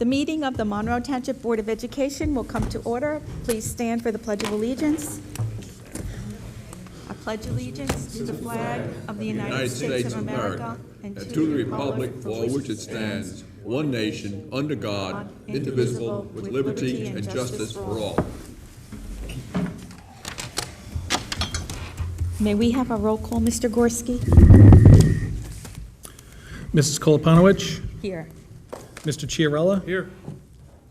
The meeting of the Monroe Township Board of Education will come to order. Please stand for the Pledge of Allegiance. I pledge allegiance to the flag of the United States of America and to the republic for which it stands, one nation, under God, indivisible, with liberty and justice for all. May we have a roll call, Mr. Gorski? Mrs. Koloponowicz? Here. Mr. Chiarella? Here.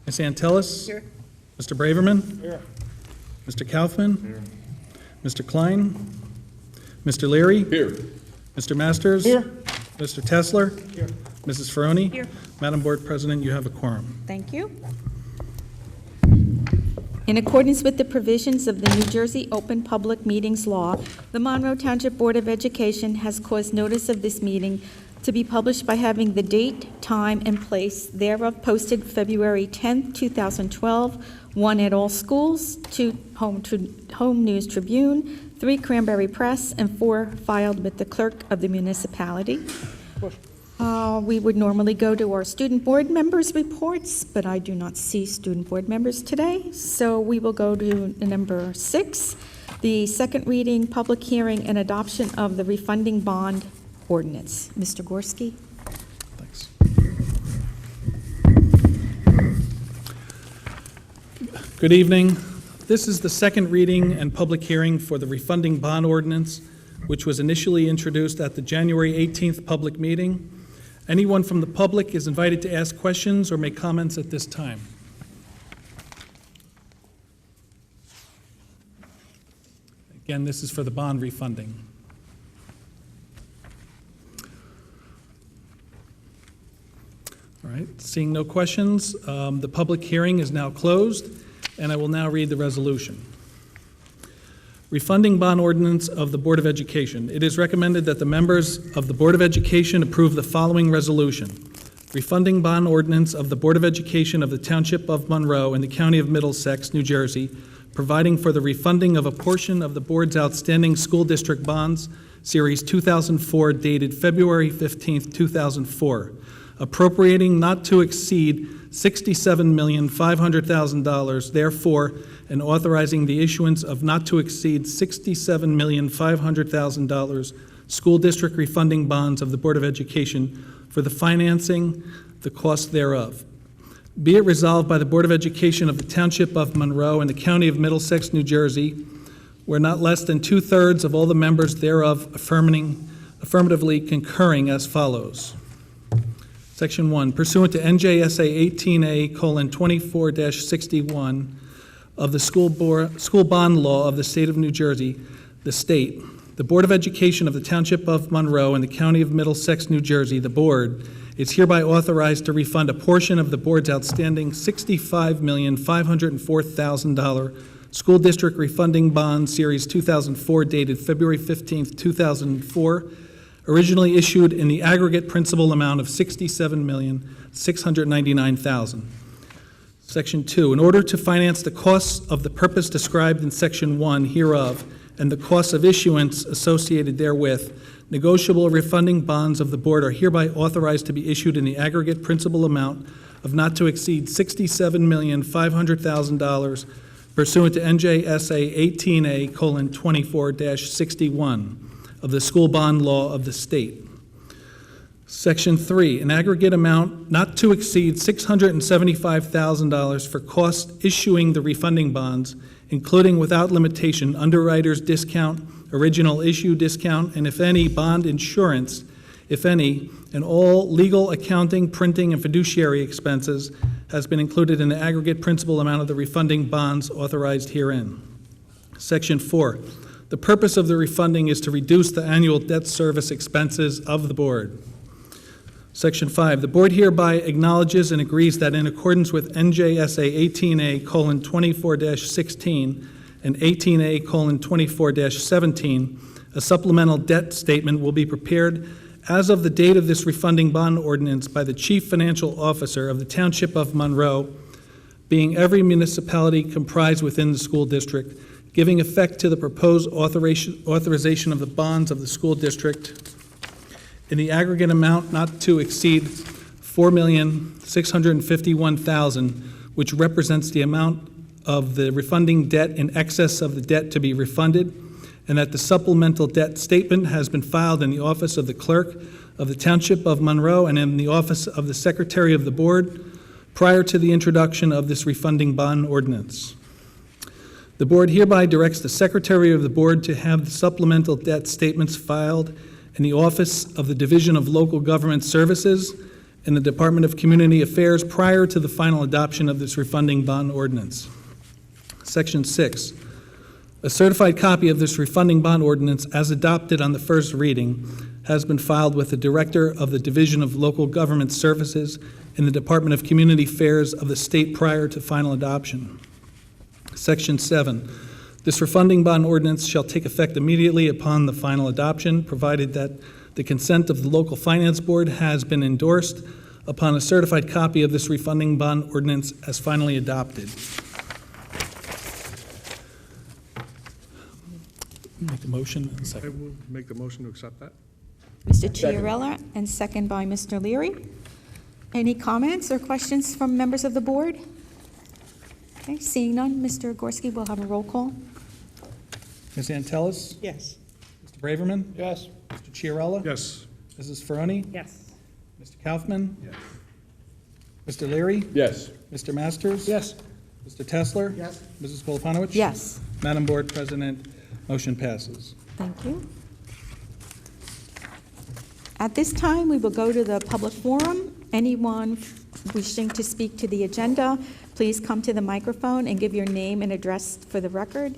Ms. Antelis? Here. Mr. Braverman? Here. Mr. Kaufman? Here. Mr. Klein? Mr. Leary? Here. Mr. Masters? Here. Mr. Tesler? Here. Mrs. Ferroni? Here. Madam Board President, you have a quorum. Thank you. In accordance with the provisions of the New Jersey Open Public Meetings Law, the Monroe Township Board of Education has caused notice of this meeting to be published by having the date, time, and place thereof posted February 10th, 2012, 1 at all schools, 2 Home News Tribune, 3 Cranberry Press, and 4 filed with the clerk of the municipality. We would normally go to our student board members' reports, but I do not see student board members today, so we will go to number 6, the second reading, public hearing, and adoption of the refunding bond ordinance. Mr. Gorski. Thanks. Good evening. This is the second reading and public hearing for the refunding bond ordinance, which was initially introduced at the January 18th public meeting. Anyone from the public is invited to ask questions or make comments at this time. Again, this is for the bond refunding. All right, seeing no questions, the public hearing is now closed, and I will now read the resolution. Refunding bond ordinance of the Board of Education. It is recommended that the members of the Board of Education approve the following resolution. Refunding bond ordinance of the Board of Education of the Township of Monroe and the County of Middlesex, New Jersey, providing for the refunding of a portion of the board's outstanding school district bonds, Series 2004, dated February 15th, 2004, appropriating not to exceed $67,500,000, therefore, and authorizing the issuance of not to exceed $67,500,000 school district refunding bonds of the Board of Education for the financing, the cost thereof. Be it resolved by the Board of Education of the Township of Monroe and the County of Middlesex, New Jersey, where not less than 2/3 of all the members thereof affirmatively concurring as follows. Section 1, pursuant to NJSA 18A:24-61 of the school bond law of the state of New Jersey, the Board of Education of the Township of Monroe and the County of Middlesex, New Jersey, the board is hereby authorized to refund a portion of the board's outstanding $65,504,000 school district refunding bond, Series 2004, dated February 15th, 2004, originally issued in the aggregate principal amount of $67,699,000. Section 2, in order to finance the costs of the purpose described in Section 1 hereof and the costs of issuance associated therewith, negotiable refunding bonds of the board are hereby authorized to be issued in the aggregate principal amount of not to exceed $67,500,000 pursuant to NJSA 18A:24-61 of the school bond law of the state. Section 3, an aggregate amount not to exceed $675,000 for costs issuing the refunding bonds, including without limitation underwriter's discount, original issue discount, and if any, bond insurance, if any, and all legal, accounting, printing, and fiduciary expenses has been included in the aggregate principal amount of the refunding bonds authorized herein. Section 4, the purpose of the refunding is to reduce the annual debt service expenses of the board. Section 5, the board hereby acknowledges and agrees that in accordance with NJSA 18A:24-16 and 18A:24-17, a supplemental debt statement will be prepared as of the date of this refunding bond ordinance by the Chief Financial Officer of the Township of Monroe, being every municipality comprised within the school district, giving effect to the proposed authorization of the bonds of the school district in the aggregate amount not to exceed $4,651,000, which represents the amount of the refunding debt in excess of the debt to be refunded, and that the supplemental debt statement has been filed in the office of the clerk of the Township of Monroe and in the office of the Secretary of the Board prior to the introduction of this refunding bond ordinance. The Board hereby directs the Secretary of the Board to have the supplemental debt statements filed in the office of the Division of Local Government Services in the Department of Community Affairs prior to the final adoption of this refunding bond ordinance. Section 6. A certified copy of this refunding bond ordinance as adopted on the first reading has been filed with the Director of the Division of Local Government Services in the Department of Community Affairs of the state prior to final adoption. Section 7. This refunding bond ordinance shall take effect immediately upon the final adoption, provided that the consent of the local finance board has been endorsed upon a certified copy of this refunding bond ordinance as finally adopted. Make the motion and I second. will make the motion to accept that. Mr. Chiarella, and second by Mr. Leary. Any comments or questions from members of the board? Okay, seeing none, Mr. Gorski will have a roll call. Ms. Antelis? Yes. Mr. Braverman? Yes. Mr. Chiarella? Yes. Mrs. Ferroni? Yes. Mr. Kaufman? Yes. Mr. Leary? Yes. Mr. Masters? Yes. Mr. Tesler? Yes. Mrs. Polaponowicz? Yes, Madam Board President, motion passes. thank you. At this time, we will go to the public forum. Anyone wishing to speak to the agenda, please come to the microphone and give your name and address for the record.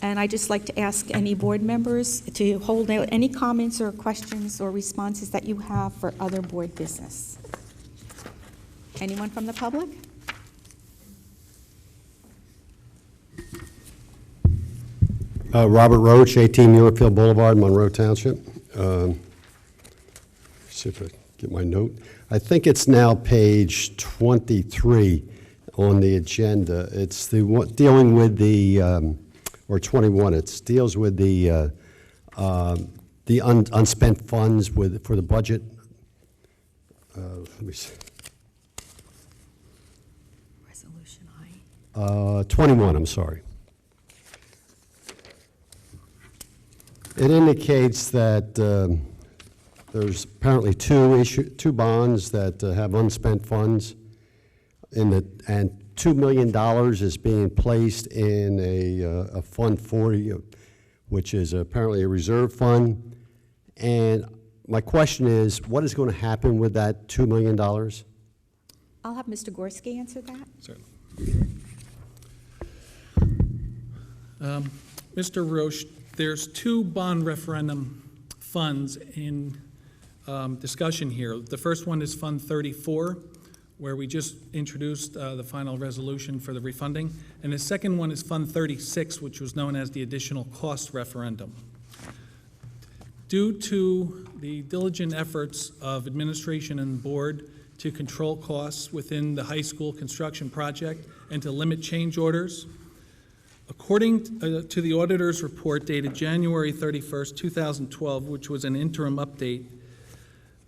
And I'd just like to ask any board members to hold out any comments or questions or responses that you have for other board business. Anyone from the public? Robert Roach, 18 Muirfield Boulevard, Monroe Township. See if I get my note. I think it's now page 23 on the agenda. It's the one dealing with the, or 21. It deals with the unspent funds for the budget. Let me see. Resolution 21. I'm sorry. It indicates that there's apparently two bonds that have unspent funds, and $2 million is being placed in a Fund 40, which is apparently a reserve fund. And my question is, what is going to happen with that $2 million? I'll have Mr. Gorski answer that. Certainly. Mr. Roche, there's two bond referendum funds in discussion here. The first one is Fund 34, where we just introduced the final resolution for the refunding. And the second one is Fund 36, which was known as the additional cost referendum. Due to the diligent efforts of administration and board to control costs within the high school construction project and to limit change orders, according to the auditor's report dated January 31st, 2012, which was an interim update,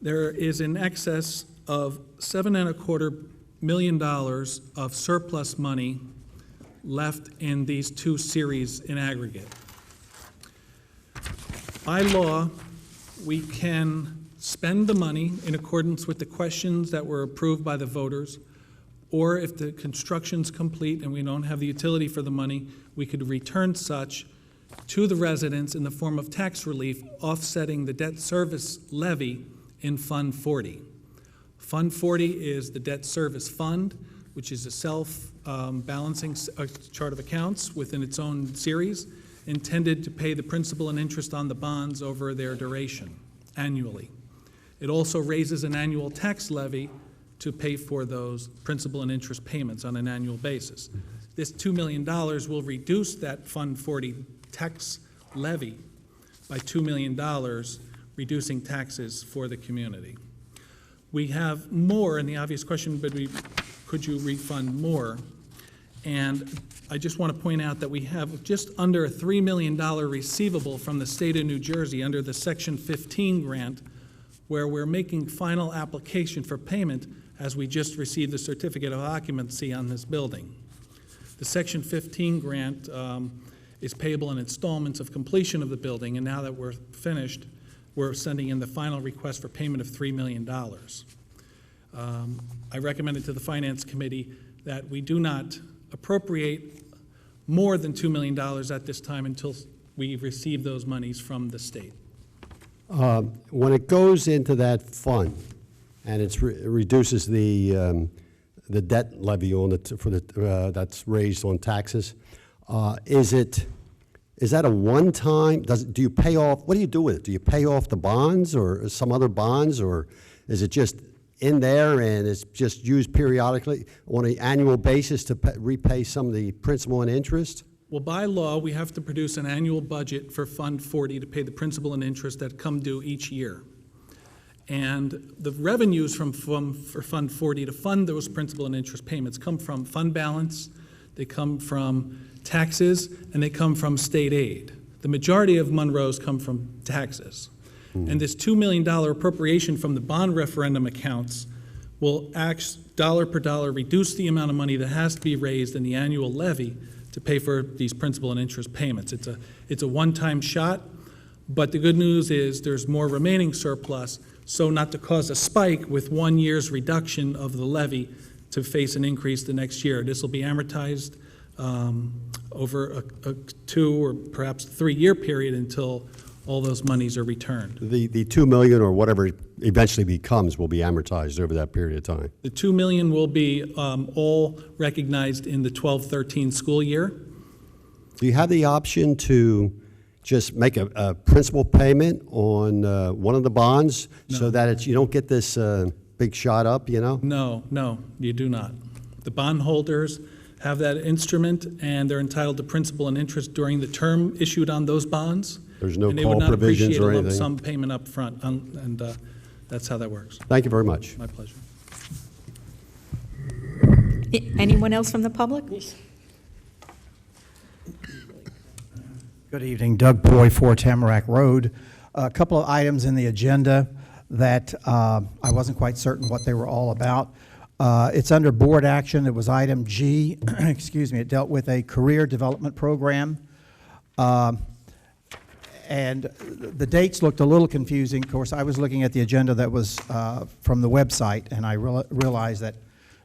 there is in excess of $7.25 million of surplus money left in these two series in aggregate. By law, we can spend the money in accordance with the questions that were approved by the voters, or if the construction's complete and we don't have the utility for the money, we could return such to the residents in the form of tax relief, offsetting the debt service levy in Fund 40. Fund 40 is the debt service fund, which is a self-balancing chart of accounts within its own series, intended to pay the principal and interest on the bonds over their duration annually. It also raises an annual tax levy to pay for those principal and interest payments on an annual basis. This $2 million will reduce that Fund 40 tax levy by $2 million, reducing taxes for the community. We have more, and the obvious question would be, could you refund more? And I just want to point out that we have just under a $3 million receivable from the state of New Jersey under the Section 15 grant where we're making final application for payment as we just received the certificate of occupancy on this building. The Section 15 grant is payable in installments of completion of the building, and now that we're finished, we're sending in the final request for payment of $3 million. I recommended to the Finance Committee that we do not appropriate more than $2 million at this time until we receive those monies from the state. When it goes into that fund and it reduces the debt levy on it for the that's raised on taxes, is that a one-time? Do you pay off? What do you do with it? Do you pay off the bonds or some other bonds, or is it just in there and it's just used periodically on an annual basis to repay some of the principal and interest? Well, by law, we have to produce an annual budget for Fund 40 to pay the principal and interest that come due each year. And the revenues for Fund 40 to fund those principal and interest payments come from fund balance, they come from taxes, and they come from state aid. The majority of Monroe's come from taxes. And this $2 million appropriation from the bond referendum accounts will dollar per dollar reduce the amount of money that has to be raised in the annual levy to pay for these principal and interest payments. It's a one-time shot, but the good news is there's more remaining surplus, so not to cause a spike with 1 year's reduction of the levy to face an increase the next year. This will be amortized over a 2 or perhaps 3 year period until all those monies are returned. The $2 million or whatever it eventually becomes will be amortized over that period of time. The $2 million will be all recognized in the 12-13 school year. Do you have the option to just make a principal payment on one of the bonds so that you don't get this big shot up, you know? No, you do not. The bondholders have that instrument, and they're entitled to principal and interest during the term issued on those bonds. There's no and call provisions or anything? they would not appreciate a lump sum payment up front, and that's how that works. Thank you very much. My pleasure. Anyone else from the public? Good evening, Doug Boy, 4 Tamarack Road. A couple of items in the agenda that I wasn't quite certain what they were all about. It's under board action. It was item G. Excuse me. It dealt with a career development program. And the dates looked a little confusing. Of course, I was looking at the agenda that was from the website, and I realized that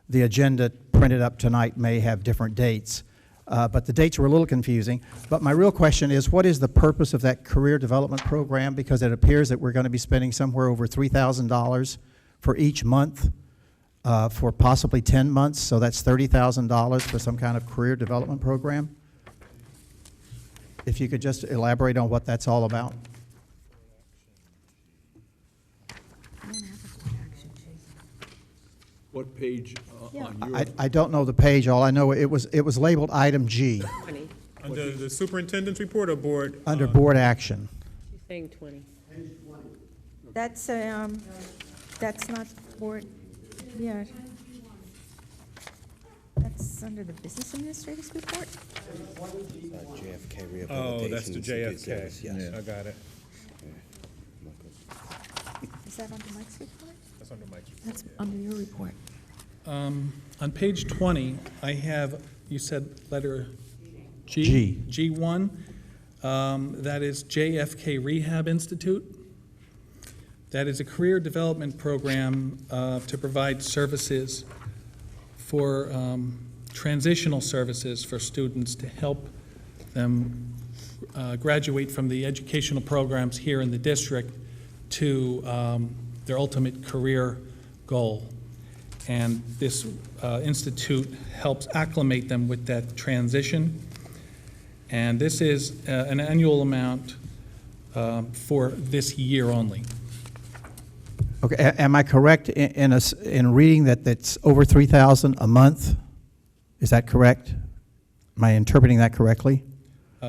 the agenda printed up tonight may have different dates. But the dates were a little confusing. But my real question is, what is the purpose of that career development program? Because it appears that we're going to be spending somewhere over $3,000 for each month for possibly 10 months. So that's $30,000 for some kind of career development program. If you could just elaborate on what that's all about. What page on your? I don't know the page. All I know, it was labeled item G 20. Under the superintendent's report or board? under board action. She's saying 20. That's not board, yeah. That's under the business administrator's report? JFK rehabilitation. Oh, that's the JFK. Yes. I got it. Is that under Mike's report? That's under Mike's report. That's under your report. On page 20, I have, you said letter G. G1. That is JFK Rehab Institute. That is a career development program to provide services for transitional services for students to help them graduate from the educational programs here in the district to their ultimate career goal. And this institute helps acclimate them with that transition. And this is an annual amount for this year only. Okay, am I correct in reading that that's over $3,000 a month? Is that correct? Am I interpreting that correctly?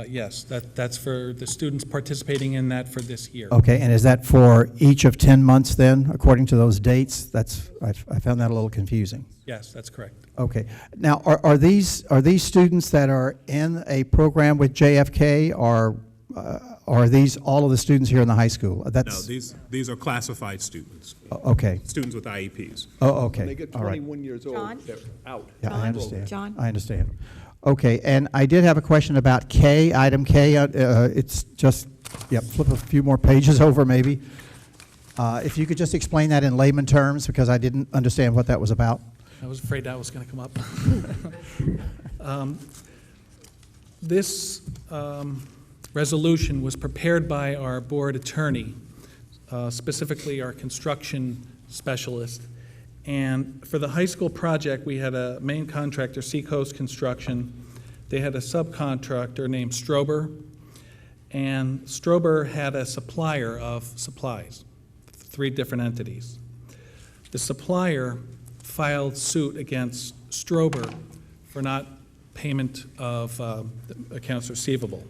Yes, that's for the students participating in that for this year. Okay, and is that for each of 10 months then, according to those dates? I found that a little confusing. Yes, that's correct. Okay. Now, are these students that are in a program with JFK, or Or are these all of the students here in the high school? No, That's, these are classified students, okay. students with IEPs. Oh, When they okay, get all right. 21 years John? old, they're out. Yeah, I John? understand. John? I understand. Okay, and I did have a question about K, item K. It's just, flip a few more pages over maybe. If you could just explain that in layman terms, because I didn't understand what that was about. I was afraid that was going to come up. This resolution was prepared by our board attorney, specifically our construction specialist. And for the high school project, we had a main contractor, Seacoast Construction. They had a subcontractor named Strober, and Strober had a supplier of supplies, 3 different entities. The supplier filed suit against Strober for not payment of accounts receivable.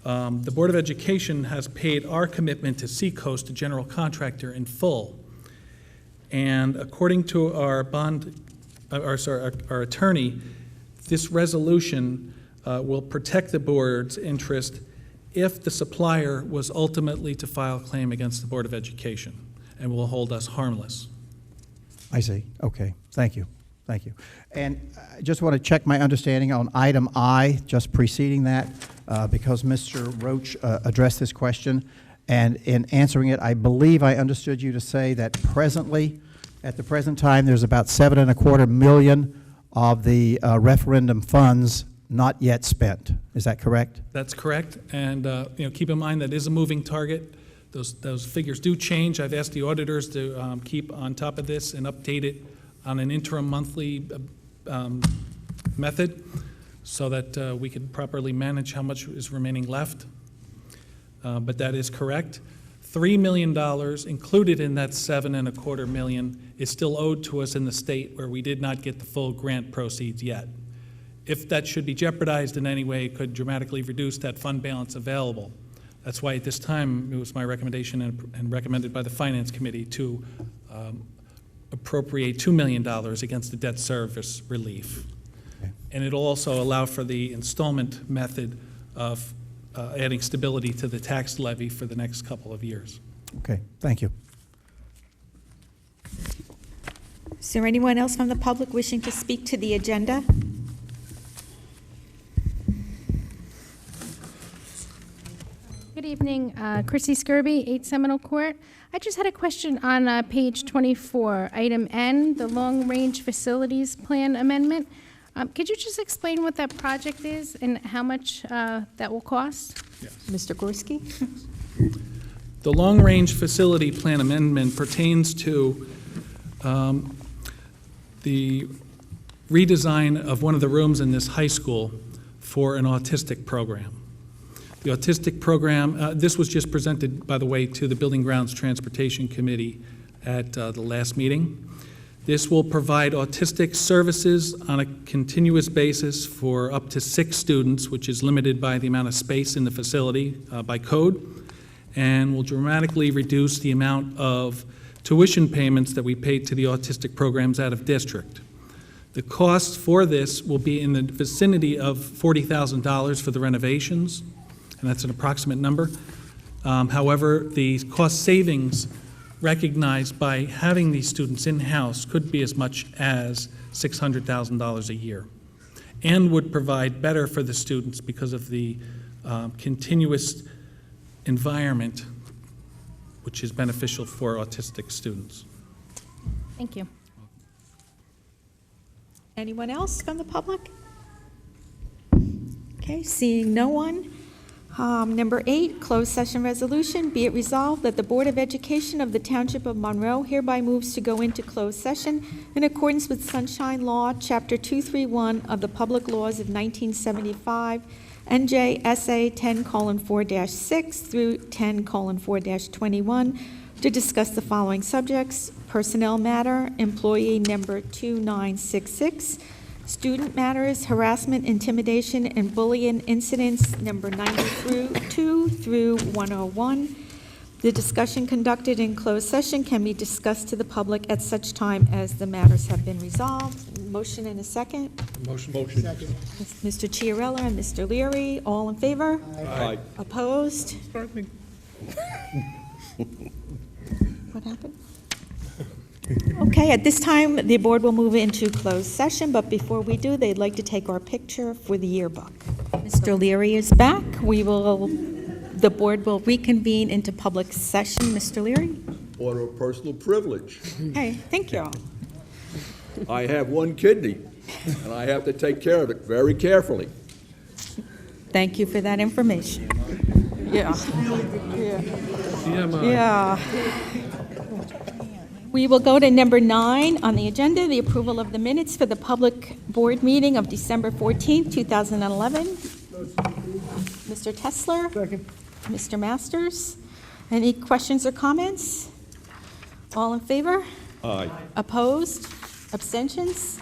The Board of Education has paid our commitment to Seacoast, the general contractor, in full. And according to our our attorney, this resolution will protect the board's interest if the supplier was ultimately to file a claim against the Board of Education, and will hold us harmless. I see, okay, thank you, thank you. And I just want to check my understanding on item I, just preceding that, because Mr. Roach addressed this question, and in answering it, I believe I understood you to say that presently, at the present time, there's about $7.25 million of the referendum funds not yet spent. Is that correct? That's correct, and keep in mind that is a moving target. Those figures do change. I've asked the auditors to keep on top of this and update it on an interim monthly method so that we can properly manage how much is remaining left. But that is correct. $3 million included in that $7.25 million is still owed to us in the state where we did not get the full grant proceeds yet. If that should be jeopardized in any way, it could dramatically reduce that fund balance available. That's why at this time, it was my recommendation and recommended by the Finance Committee to appropriate $2 million against the debt service relief. Okay. And it'll also allow for the installment method of adding stability to the tax levy for the next couple of years. Okay, thank you. Is there anyone else from the public wishing to speak to the agenda? Good evening, Chrissy Skirby, 8 Seminole Court. I just had a question on page 24, item N, the long-range facilities plan amendment. Could you just explain what that project is and how much that will cost? Mr. Gorski? The long-range facility plan amendment pertains to the redesign of one of the rooms in this high school for an autistic program. The autistic program, this was just presented, by the way, to the Building Grounds Transportation Committee at the last meeting. This will provide autistic services on a continuous basis for up to 6 students, which is limited by the amount of space in the facility by code, and will dramatically reduce the amount of tuition payments that we pay to the autistic programs out of district. The cost for this will be in the vicinity of $40,000 for the renovations, and that's an approximate number. However, the cost savings recognized by having these students in-house could be as much as $600,000 a year, and would provide better for the students because of the continuous environment, which is beneficial for autistic students. Thank you. Anyone else from the public? Okay, seeing no one. Number 8, closed session resolution. Be it resolved that the Board of Education of the Township of Monroe hereby moves to go into closed session in accordance with Sunshine Law, Chapter 231 of the Public Laws of 1975, NJSA 10:4-6 through 10:4-21, to discuss the following subjects: personnel matter, employee number 2966, student matters, harassment, intimidation, and bullying incidents, number 92 through 101. The discussion conducted in closed session can be discussed to the public at such time as the matters have been resolved. Motion and a second. Motion. Mr. Chiarella and Mr. Leary, all in favor? Aye. Opposed? What happened? Okay, at this time, the board will move into closed session, but before we do, they'd like to take our picture for the yearbook. Mr. Leary is back. The board will reconvene into public session. Mr. Leary? Order of personal privilege. Okay, thank you. I have one kidney, and I have to take care of it very carefully. Thank you for that information. Yeah. Yeah. We will go to number 9 on the agenda, the approval of the minutes for the public board meeting of December 14th, 2011. Mr. Tesler? Second. Mr. Masters? Any questions or comments? All in favor? Aye. Opposed? Abstentions?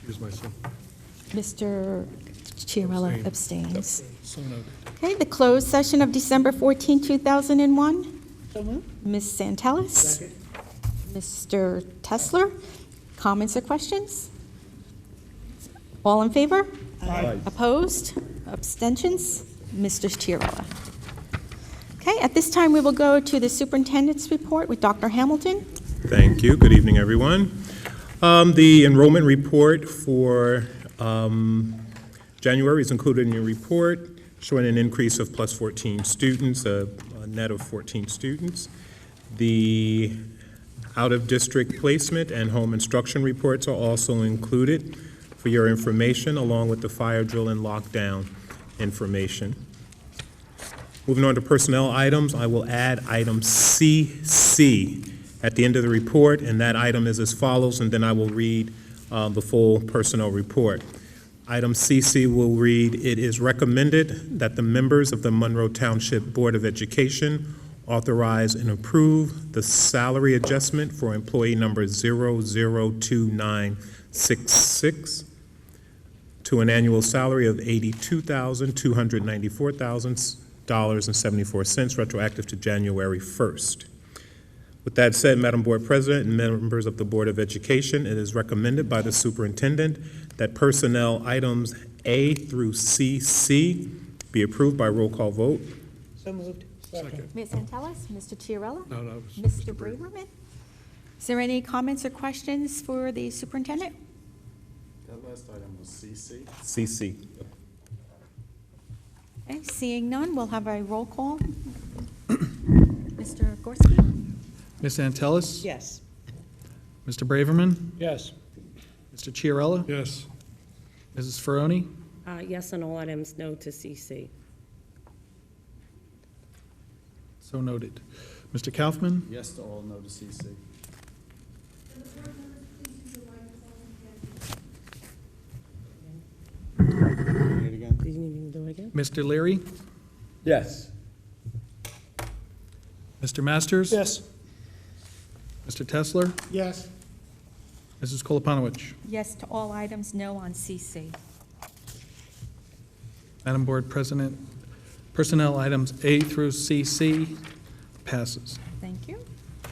Here's my son. Mr. Chiarella abstains. So noted. Okay, the closed session of December 14, 2001. Ms. Santellis? Second. Mr. Tesler? Comments or questions? All in favor? Aye. Opposed? Abstentions? Mr. Chiarella. Okay, at this time, we will go to the superintendent's report with Dr. Hamilton. Thank you. Good evening, everyone. The enrollment report for January is included in your report, showing an increase of plus 14 students, a net of 14 students. The out-of-district placement and home instruction reports are also included for your information, along with the fire drill and lockdown information. Moving on to personnel items, I will add item CC at the end of the report, and that item is as follows, and then I will read the full personnel report. Item CC will read, "It is recommended that the members of the Monroe Township Board of Education authorize and approve the salary adjustment for employee number 002966 to an annual salary of $82,294.74, retroactive to January 1st. With that said, Madam Board President and members of the Board of Education, it is recommended by the superintendent that personnel items A through CC be approved by roll call vote. So moved. Second. Ms. Santellis, Mr. Chiarella? No. Mr. Braverman? Is there any comments or questions for the superintendent? That last item was CC. CC. Okay, seeing none, we'll have a roll call. Mr. Gorski? Ms. Antelis? Yes. Mr. Braverman? Yes. Mr. Chiarella? Yes. Mrs. Ferroni? Yes on all items, no to CC. So noted. Mr. Kaufman? Yes to all, no to CC. Read it again. Did you need me to do it again? Mr. Leary? Yes. Mr. Masters? Yes. Mr. Tesler? Yes. Mrs. Koloponowicz? Yes to all items, no on CC. Madam Board President, personnel items A through CC passes. Thank you.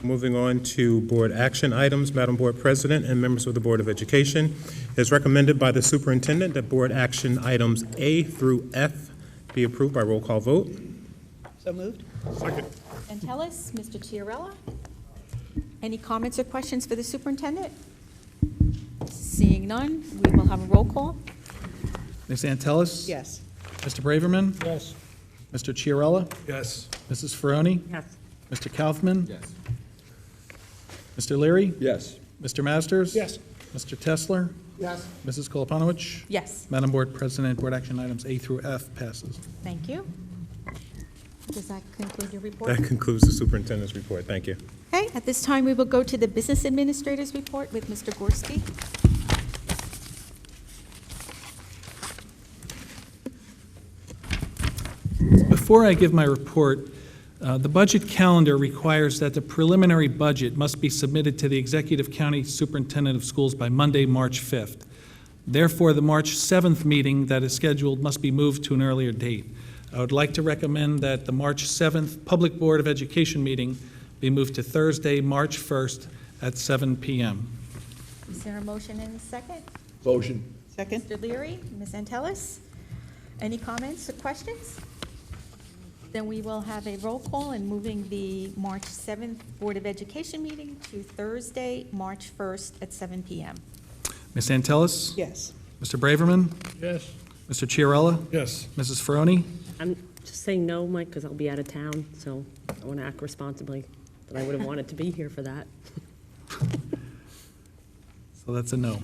Moving on to board action items, Madam Board President and members of the Board of Education, it is recommended by the superintendent that board action items A through F be approved by roll call vote. So moved. Second. Antelis, Mr. Chiarella? Any comments or questions for the superintendent? Seeing none, we will have a roll call. Ms. Antelis? Yes. Mr. Braverman? Yes. Mr. Chiarella? Yes. Mrs. Ferroni? Yes. Mr. Kaufman? Yes. Mr. Leary? Yes. Mr. Masters? Yes. Mr. Tesler? Yes. Mrs. Koloponowicz? Yes, Madam Board President, board action items A through F passes. thank you. Does that conclude your report? That concludes the superintendent's report. Thank you. Okay, at this time, we will go to the business administrator's report with Mr. Gorski. Before I give my report, the budget calendar requires that the preliminary budget must be submitted to the Executive County Superintendent of Schools by Monday, March 5th. Therefore, the March 7th meeting that is scheduled must be moved to an earlier date. I would like to recommend that the March 7th Public Board of Education meeting be moved to Thursday, March 1st at 7 p.m. Is there a motion and a second? Motion. Second? Mr. Leary, Ms. Antelis, any comments or questions? Then we will have a roll call in moving the March 7th Board of Education meeting to Thursday, March 1st at 7 PM. Ms. Antelis? Yes. Mr. Braverman? Yes. Mr. Chiarella? Yes. Mrs. Ferroni? I'm just saying no, Mike, because I'll be out of town, so I want to act responsibly, but I would have wanted to be here for that. So that's a no.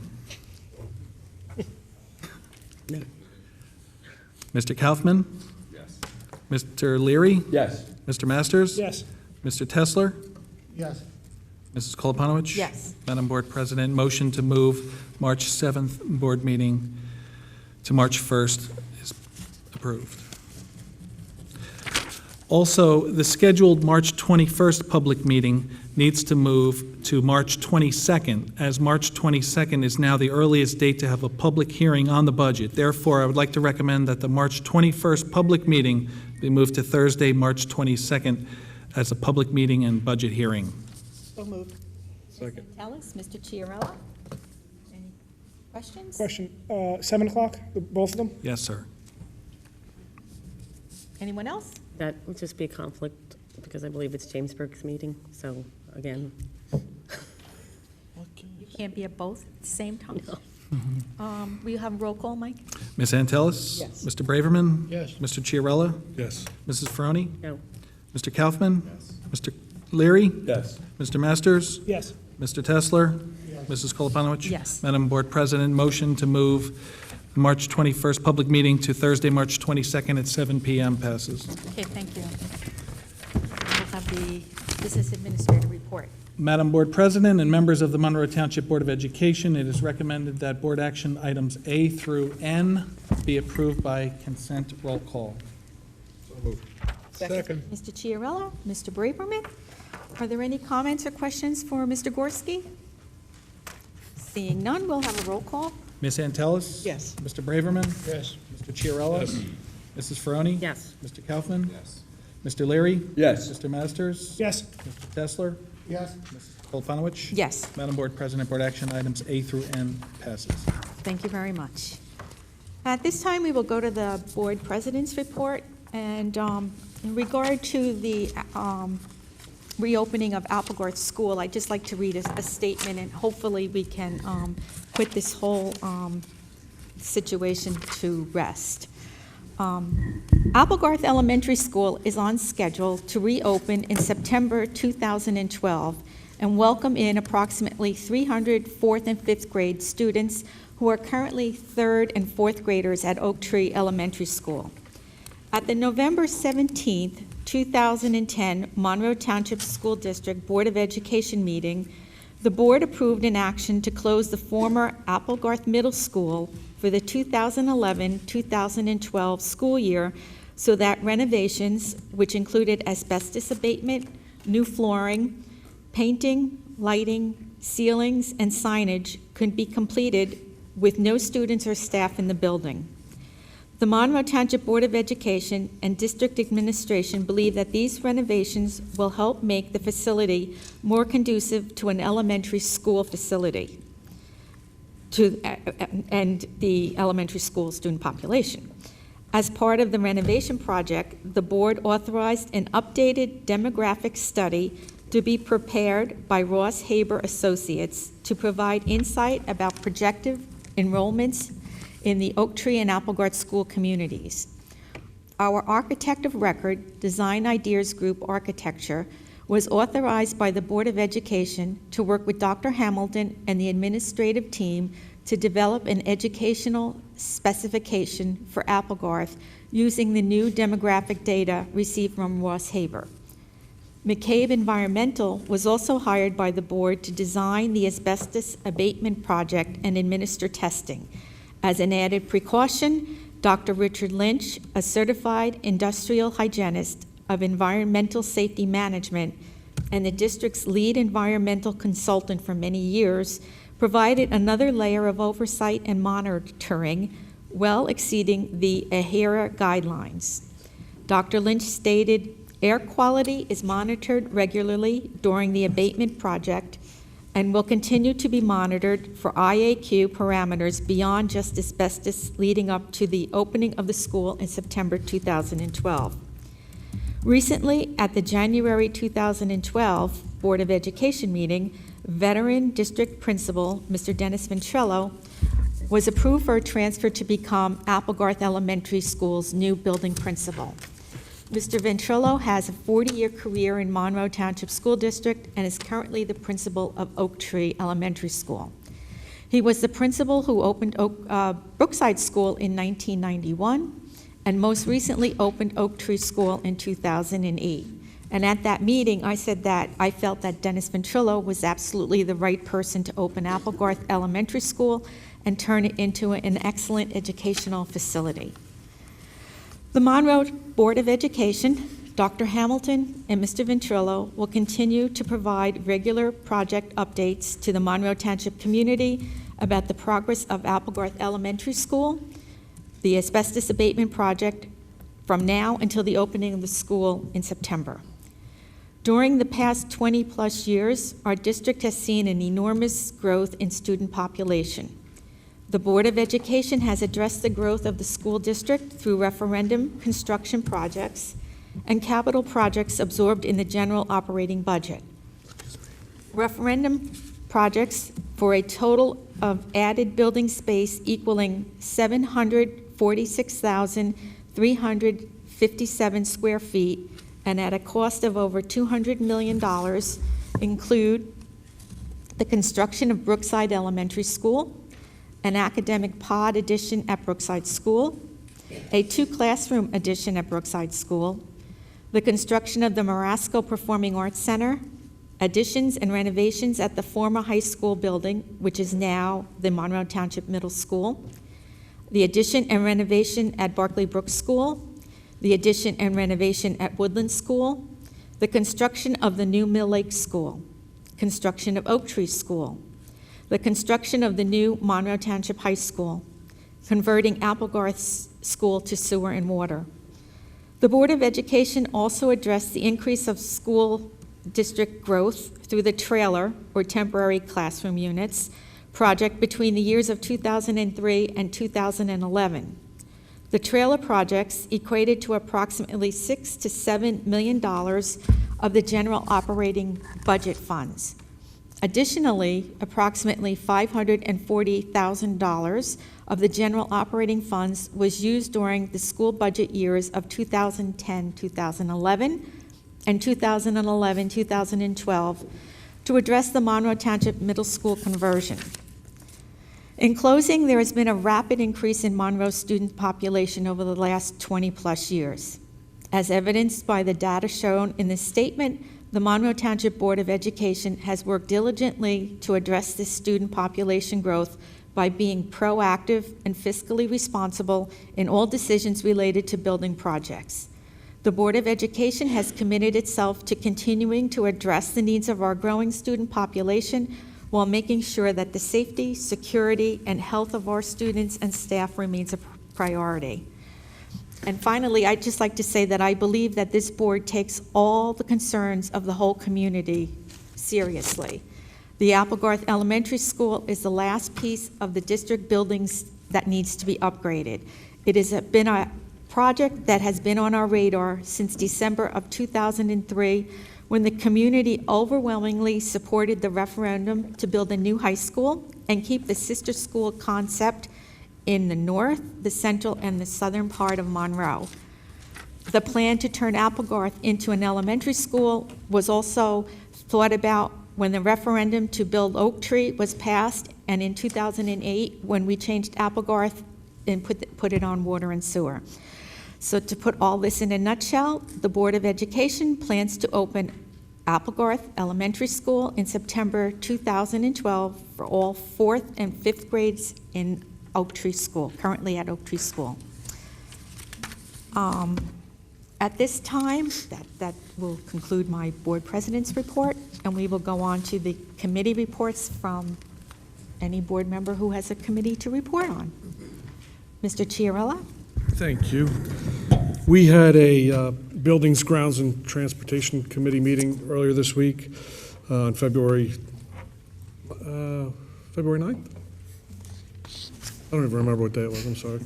No. Mr. Kaufman? Yes. Mr. Leary? Yes. Mr. Masters? Yes. Mr. Tesler? Yes. Mrs. Koloponowicz? Yes. Madam Board President, motion to move March 7th board meeting to March 1st is approved. Also, the scheduled March 21st public meeting needs to move to March 22nd, as March 22nd is now the earliest date to have a public hearing on the budget. Therefore, I would like to recommend that the March 21st public meeting be moved to Thursday, March 22nd, as a public meeting and budget hearing. So moved. Second. Ms. Antelis, Mr. Chiarella, any questions? Question, 7 o'clock, both of them? Yes, sir. Anyone else? That would just be a conflict, because I believe it's Jamesburg's meeting, so, again, You can't be at both at the same time? We have a roll call, Mike? Ms. Antelis? Yes. Mr. Braverman? Yes. Mr. Chiarella? Yes. Mrs. Ferroni? no. Mr. Kaufman? Mr. Leary? Yes. Mr. Masters? Yes. Mr. Tesler? Mrs. Koloponowicz? Yes. Madam Board President, motion to move the March 21st public meeting to Thursday, March 22nd at 7 PM passes. Okay, thank you. We'll have the Business Administrator report. Madam Board President and members of the Monroe Township Board of Education, it is recommended that board action items A through N be approved by consent roll call. Second. Mr. Chiarella, Mr. Braverman, are there any comments or questions for Mr. Gorski? Seeing none, we'll have a roll call. Ms. Antelis? Yes. Mr. Braverman? Yes. Mr. Chiarella? Mrs. Ferroni? Yes. Mr. Kaufman? Yes. Mr. Leary? Yes. Mr. Masters? Yes. Mr. Tesler? Yes. Mrs. Koloponowicz? Yes, Madam Board President, board action items A through N passes. thank you very much. At this time, we will go to the Board President's report, and in regard to the reopening of Applegarth School, I'd just like to read a statement, and hopefully we can put this whole situation to rest. Applegarth Elementary School is on schedule to reopen in September 2012 and welcome in approximately 300 4th and 5th grade students who are currently 3rd and 4th graders at Oak Tree Elementary School. At the November 17th, 2010 Monroe Township School District Board of Education meeting, the board approved an action to close the former Applegarth Middle School for the 2011-2012 school year so that renovations, which included asbestos abatement, new flooring, painting, lighting, ceilings, and signage, could be completed with no students or staff in the building. The Monroe Township Board of Education and District Administration believe that these renovations will help make the facility more conducive to an elementary school facility and the elementary school student population. As part of the renovation project, the board authorized an updated demographic study to be prepared by Ross Haber Associates to provide insight about projected enrollments in the Oak Tree and Applegarth school communities. Our architect of record, Design Ideas Group Architecture, was authorized by the Board of Education to work with Dr. Hamilton and the administrative team to develop an educational specification for Applegarth using the new demographic data received from Ross Haber. McCabe Environmental was also hired by the board to design the asbestos abatement project and administer testing. As an added precaution, Dr. Richard Lynch, a certified industrial hygienist of environmental safety management and the district's lead environmental consultant for many years, provided another layer of oversight and monitoring, well exceeding the AHERA guidelines. Dr. Lynch stated, air quality is monitored regularly during the abatement project. and will continue to be monitored for IAQ parameters beyond just asbestos leading up to the opening of the school in September 2012. Recently, at the January 2012 Board of Education meeting, veteran district principal, Mr. Dennis Ventrello, was approved for a transfer to become Applegarth Elementary School's new building principal. Mr. Ventrello has a 40-year career in Monroe Township School District and is currently the principal of Oak Tree Elementary School. He was the principal who opened Brookside School in 1991 and most recently opened Oak Tree School in 2008. And at that meeting, I said that I felt that Dennis Ventrello was absolutely the right person to open Applegarth Elementary School and turn it into an excellent educational facility. The Monroe Board of Education, Dr. Hamilton, and Mr. Ventrello will continue to provide regular project updates to the Monroe Township community about the progress of Applegarth Elementary School, the asbestos abatement project, from now until the opening of the school in September. During the past 20-plus years, our district has seen an enormous growth in student population. The Board of Education has addressed the growth of the school district through referendum construction projects and capital projects absorbed in the general operating budget. Referendum projects for a total of added building space equaling 746,357 square feet and at a cost of over $200 million include the construction of Brookside Elementary School, an academic pod addition at Brookside School, a 2-classroom addition at Brookside School, the construction of the Marasco Performing Arts Center, additions and renovations at the former high school building, which is now the Monroe Township Middle School, the addition and renovation at Barclay Brook School, the addition and renovation at Woodland School, the construction of the new Mill Lake School, construction of Oak Tree School, the construction of the new Monroe Township High School, converting Applegarth School to sewer and water. The Board of Education also addressed the increase of school district growth through the trailer, or temporary classroom units, project between the years of 2003 and 2011. The trailer projects equated to approximately $6 to $7 million of the general operating budget funds. Additionally, approximately $540,000 of the general operating funds was used during the school budget years of 2010-2011 and 2011-2012 to address the Monroe Township Middle School conversion. In closing, there has been a rapid increase in Monroe's student population over the last 20-plus years. As evidenced by the data shown in this statement, the Monroe Township Board of Education has worked diligently to address this student population growth by being proactive and fiscally responsible in all decisions related to building projects. The Board of Education has committed itself to continuing to address the needs of our growing student population while making sure that the safety, security, and health of our students and staff remains a priority. And finally, I'd just like to say that I believe that this board takes all the concerns of the whole community seriously. The Applegarth Elementary School is the last piece of the district buildings that needs to be upgraded. It has been a project that has been on our radar since December of 2003, when the community overwhelmingly supported the referendum to build a new high school and keep the sister school concept in the north, the central, and the southern part of Monroe. The plan to turn Applegarth into an elementary school was also thought about when the referendum to build Oak Tree was passed, and in 2008, when we changed Applegarth and put it on water and sewer. So to put all this in a nutshell, the Board of Education plans to open Applegarth Elementary School in September 2012 for all 4th and 5th grades in Oak Tree School, currently at Oak Tree School. At this time, that will conclude my board president's report, and we will go on to the committee reports from any board member who has a committee to report on. Mr. Chiarella? Thank you. We had a Buildings, Grounds, and Transportation Committee meeting earlier this week on February February 9th? I don't even remember what day it was, I'm sorry.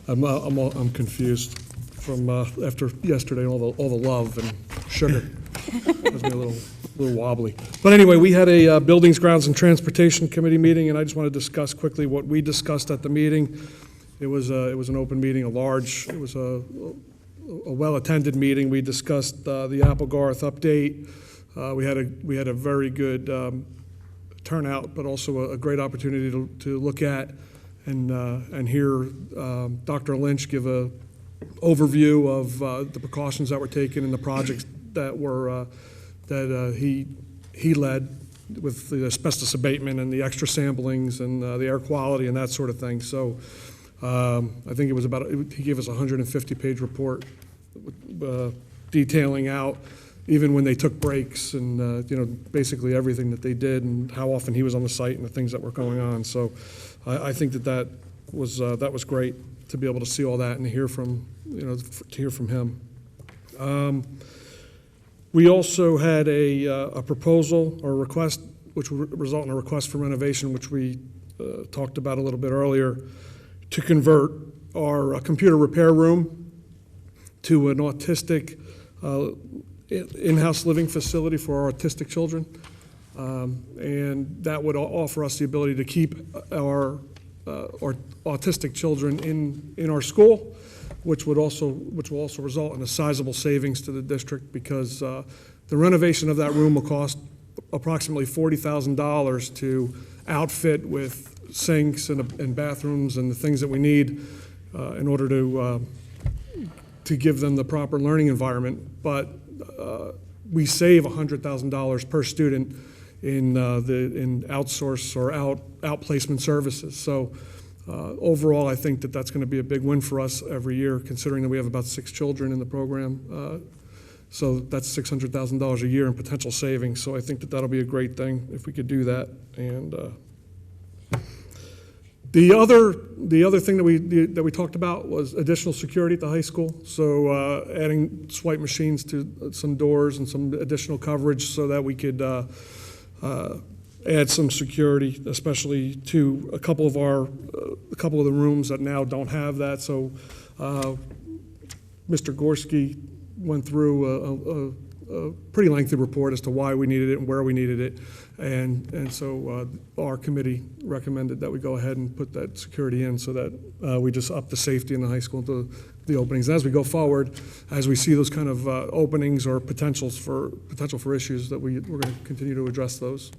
I'm confused from after yesterday, all the love and sugar. It was me a little wobbly. But anyway, we had a Buildings, Grounds, and Transportation Committee meeting, and I just want to discuss quickly what we discussed at the meeting. It was an open meeting, it was a well-attended meeting. We discussed the Applegarth update. We had a very good turnout, but also a great opportunity to look at and hear Dr. Lynch give a overview of the precautions that were taken and the projects that were that he led with the asbestos abatement and the extra samplings and the air quality and that sort of thing. So I think it was he gave us a 150-page report detailing out even when they took breaks and basically everything that they did and how often he was on the site and the things that were going on. So I think that was great to be able to see all that and hear from him. We also had a proposal or a request, which would result in a request for renovation, which we talked about a little bit earlier, to convert our computer repair room to an autistic in-house living facility for our autistic children. And that would offer us the ability to keep our autistic children in our school, which will also result in a sizable savings to the district because the renovation of that room will cost approximately $40,000 to outfit with sinks and bathrooms and the things that we need in order to give them the proper learning environment. But we save $100,000 per student in outsource or outplacement services. So overall, I think that's going to be a big win for us every year, considering that we have about 6 children in the program. So that's $600,000 a year in potential savings. So I think that'll be a great thing if we could do that. And the other thing that we talked about was additional security at the high school. So adding swipe machines to some doors and some additional coverage so that we could add some security, especially to a couple of the rooms that now don't have that. So Mr. Gorski went through a pretty lengthy report as to why we needed it and where we needed it. And so our committee recommended that we go ahead and put that security in so that we just up the safety in the high school to the openings. And as we go forward, as we see those kind of openings or potential for issues, that we're going to continue to address those.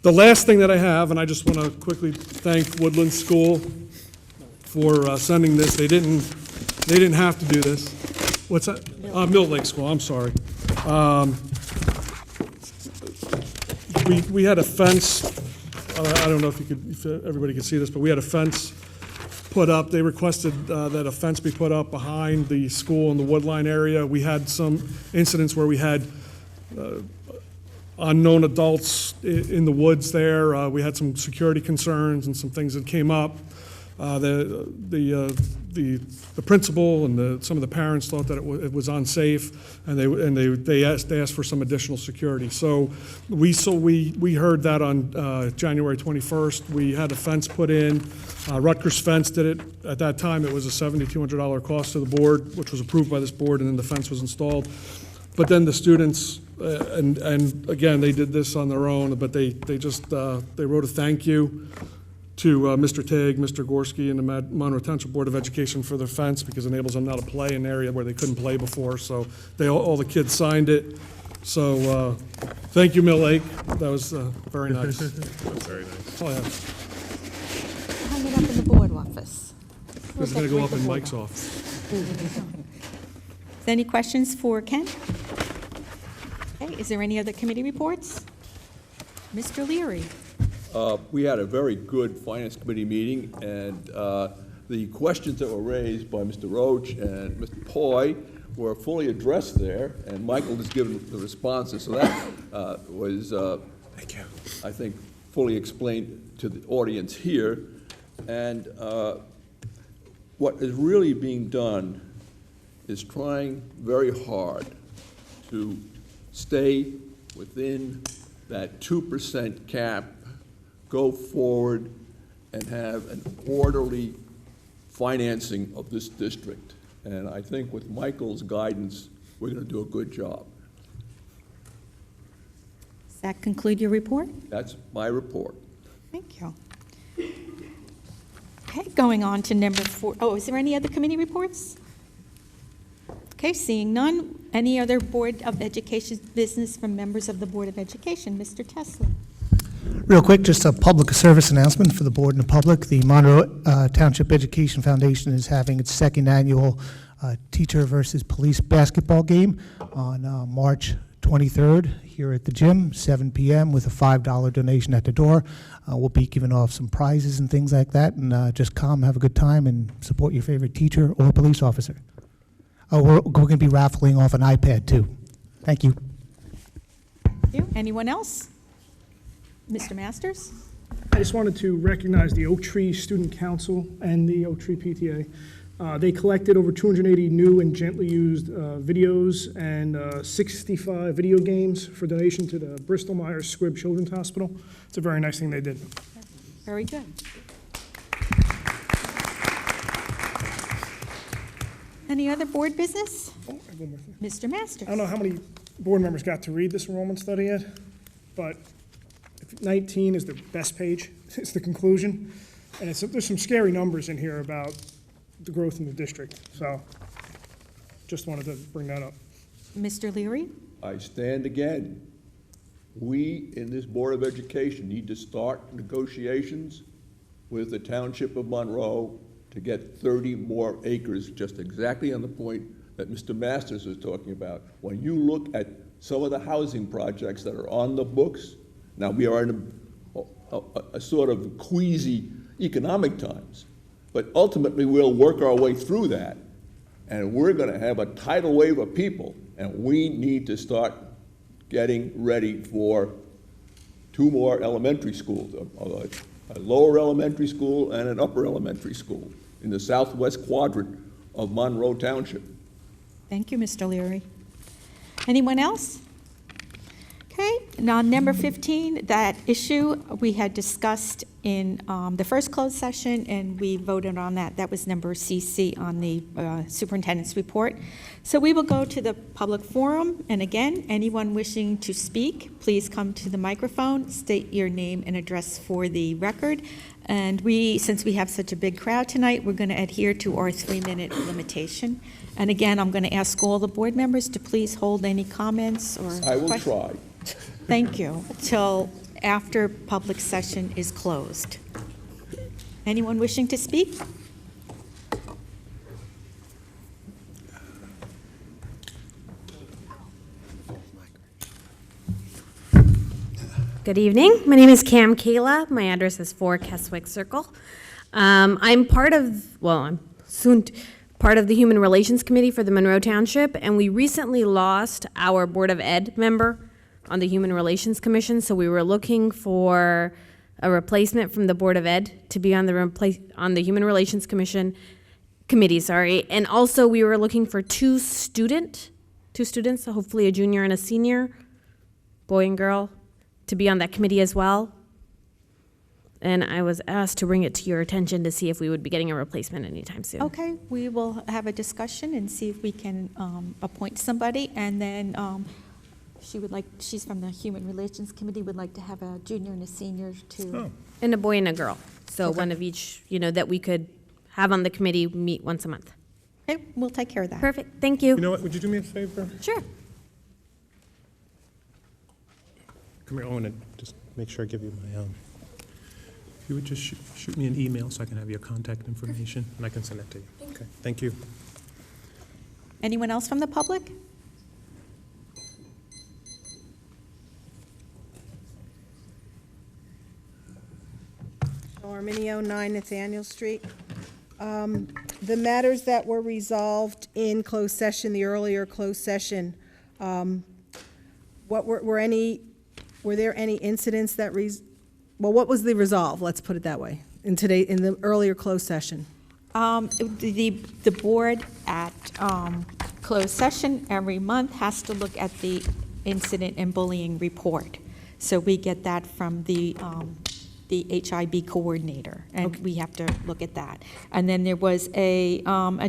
The last thing that I have, and I just want to quickly thank Woodland School for sending this. They didn't have to do this. What's that? Mill Lake School, I'm sorry. We had a fence, I don't know if everybody could see this, but we had a fence put up. They requested that a fence be put up behind the school in the Woodline area. We had some incidents where we had unknown adults in the woods there. We had some security concerns and some things that came up. The principal and some of the parents thought that it was unsafe, and they asked for some additional security. So we heard that on January 21st. We had a fence put in. Rutgers Fence did it. At that time, it was a $7,200 cost to the board, which was approved by this board, and then the fence was installed. But then the students, and again, they did this on their own, but they wrote a thank you to Mr. Tague, Mr. Gorski, and the Monroe Township Board of Education for their fence because it enables them now to play in an area where they couldn't play before. So all the kids signed it. So thank you, Mill Lake. That was very nice. That's very nice. That's all I have. Hang it up in the board office. This is going to go up in Mike's office. Any questions for Ken? Okay, is there any other committee reports? Mr. Leary. We had a very good Finance Committee meeting, and the questions that were raised by Mr. Roach and Mr. Poy were fully addressed there, and Michael has given the responses. So that was, Thank you. I think, fully explained to the audience here. And what is really being done is trying very hard to stay within that 2% cap go forward and have an orderly financing of this district. And I think with Michael's guidance, we're going to do a good job. Does that conclude your report? That's my report. Thank you. Okay, going on to number 4. Oh, is there any other committee reports? Okay, seeing none. Any other Board of Education business from members of the Board of Education? Mr. Tesler. Real quick, just a public service announcement for the board and the public. The Monroe Township Education Foundation is having its second annual teacher versus police basketball game on March 23rd here at the gym, 7 p.m. with a $5 donation at the door. We'll be giving off some prizes and things like that, and just come, have a good time, and support your favorite teacher or police officer. We're going to be raffling off an iPad, too. Thank you. Thank you. Anyone else? Mr. Masters? I just wanted to recognize the Oak Tree Student Council and the Oak Tree PTA. They collected over 280 new and gently used videos and 65 video games for donation to the Bristol Myers Squibb Children's Hospital. It's a very nice thing they did. Very good. Any other board business? Oh, I have one more thing. Mr. Masters? I don't know how many board members got to read this enrollment study yet, but 19 is the best page. It's the conclusion. And there's some scary numbers in here about the growth in the district. So just wanted to bring that up. Mr. Leary? I stand again. We in this Board of Education need to start negotiations with the Township of Monroe to get 30 more acres, just exactly on the point that Mr. Masters was talking about. When you look at some of the housing projects that are on the books, now we are in a sort of queasy economic times, but ultimately we'll work our way through that, and we're going to have a tidal wave of people, and we need to start getting ready for 2 more elementary schools, a lower elementary school and an upper elementary school in the southwest quadrant of Monroe Township. Thank you, Mr. Leary. Anyone else? Okay, now number 15, that issue we had discussed in the first closed session, and we voted on that. That was number CC on the superintendent's report. So we will go to the public forum, and again, anyone wishing to speak, please come to the microphone, state your name and address for the record. And since we have such a big crowd tonight, we're going to adhere to our 3-minute limitation. And again, I'm going to ask all the board members to please hold any comments or I will questions. try. Thank you. Till after public session is closed. Anyone wishing to speak? Good evening. My name is Cam Kayla. My address is 4 Keswick Circle. I'm part of the Human Relations Committee for the Monroe Township, and we recently lost our Board of Ed member on the Human Relations Commission, so we were looking for a replacement from the Board of Ed to be on the Human Relations Committee, and also we were looking for two students, so hopefully a junior and a senior, boy and girl, to be on that committee as well. And I was asked to bring it to your attention to see if we would be getting a replacement anytime soon. Okay, we will have a discussion and see if we can appoint somebody, and then she's from the Human Relations Committee, would like to have a junior and a senior to. Oh. And a boy and a girl. So one of each, that we could have on the committee meet once a month. Okay, we'll take care of that. Perfect, thank you. You know what, would you do me a favor? Sure. Come here, I want to just make sure I give you my, if you would just shoot me an email so I can have your contact information, and I can send it to you. Okay, thank you. Anyone else from the public? Arminio, 9 Nathaniel Street. The matters that were resolved in closed session, the earlier closed session, were there any incidents that, what was the resolve, let's put it that way, in the earlier closed session? The board at closed session every month has to look at the incident and bullying report. So we get that from the the HIB coordinator, and we have to look at that. And then there was a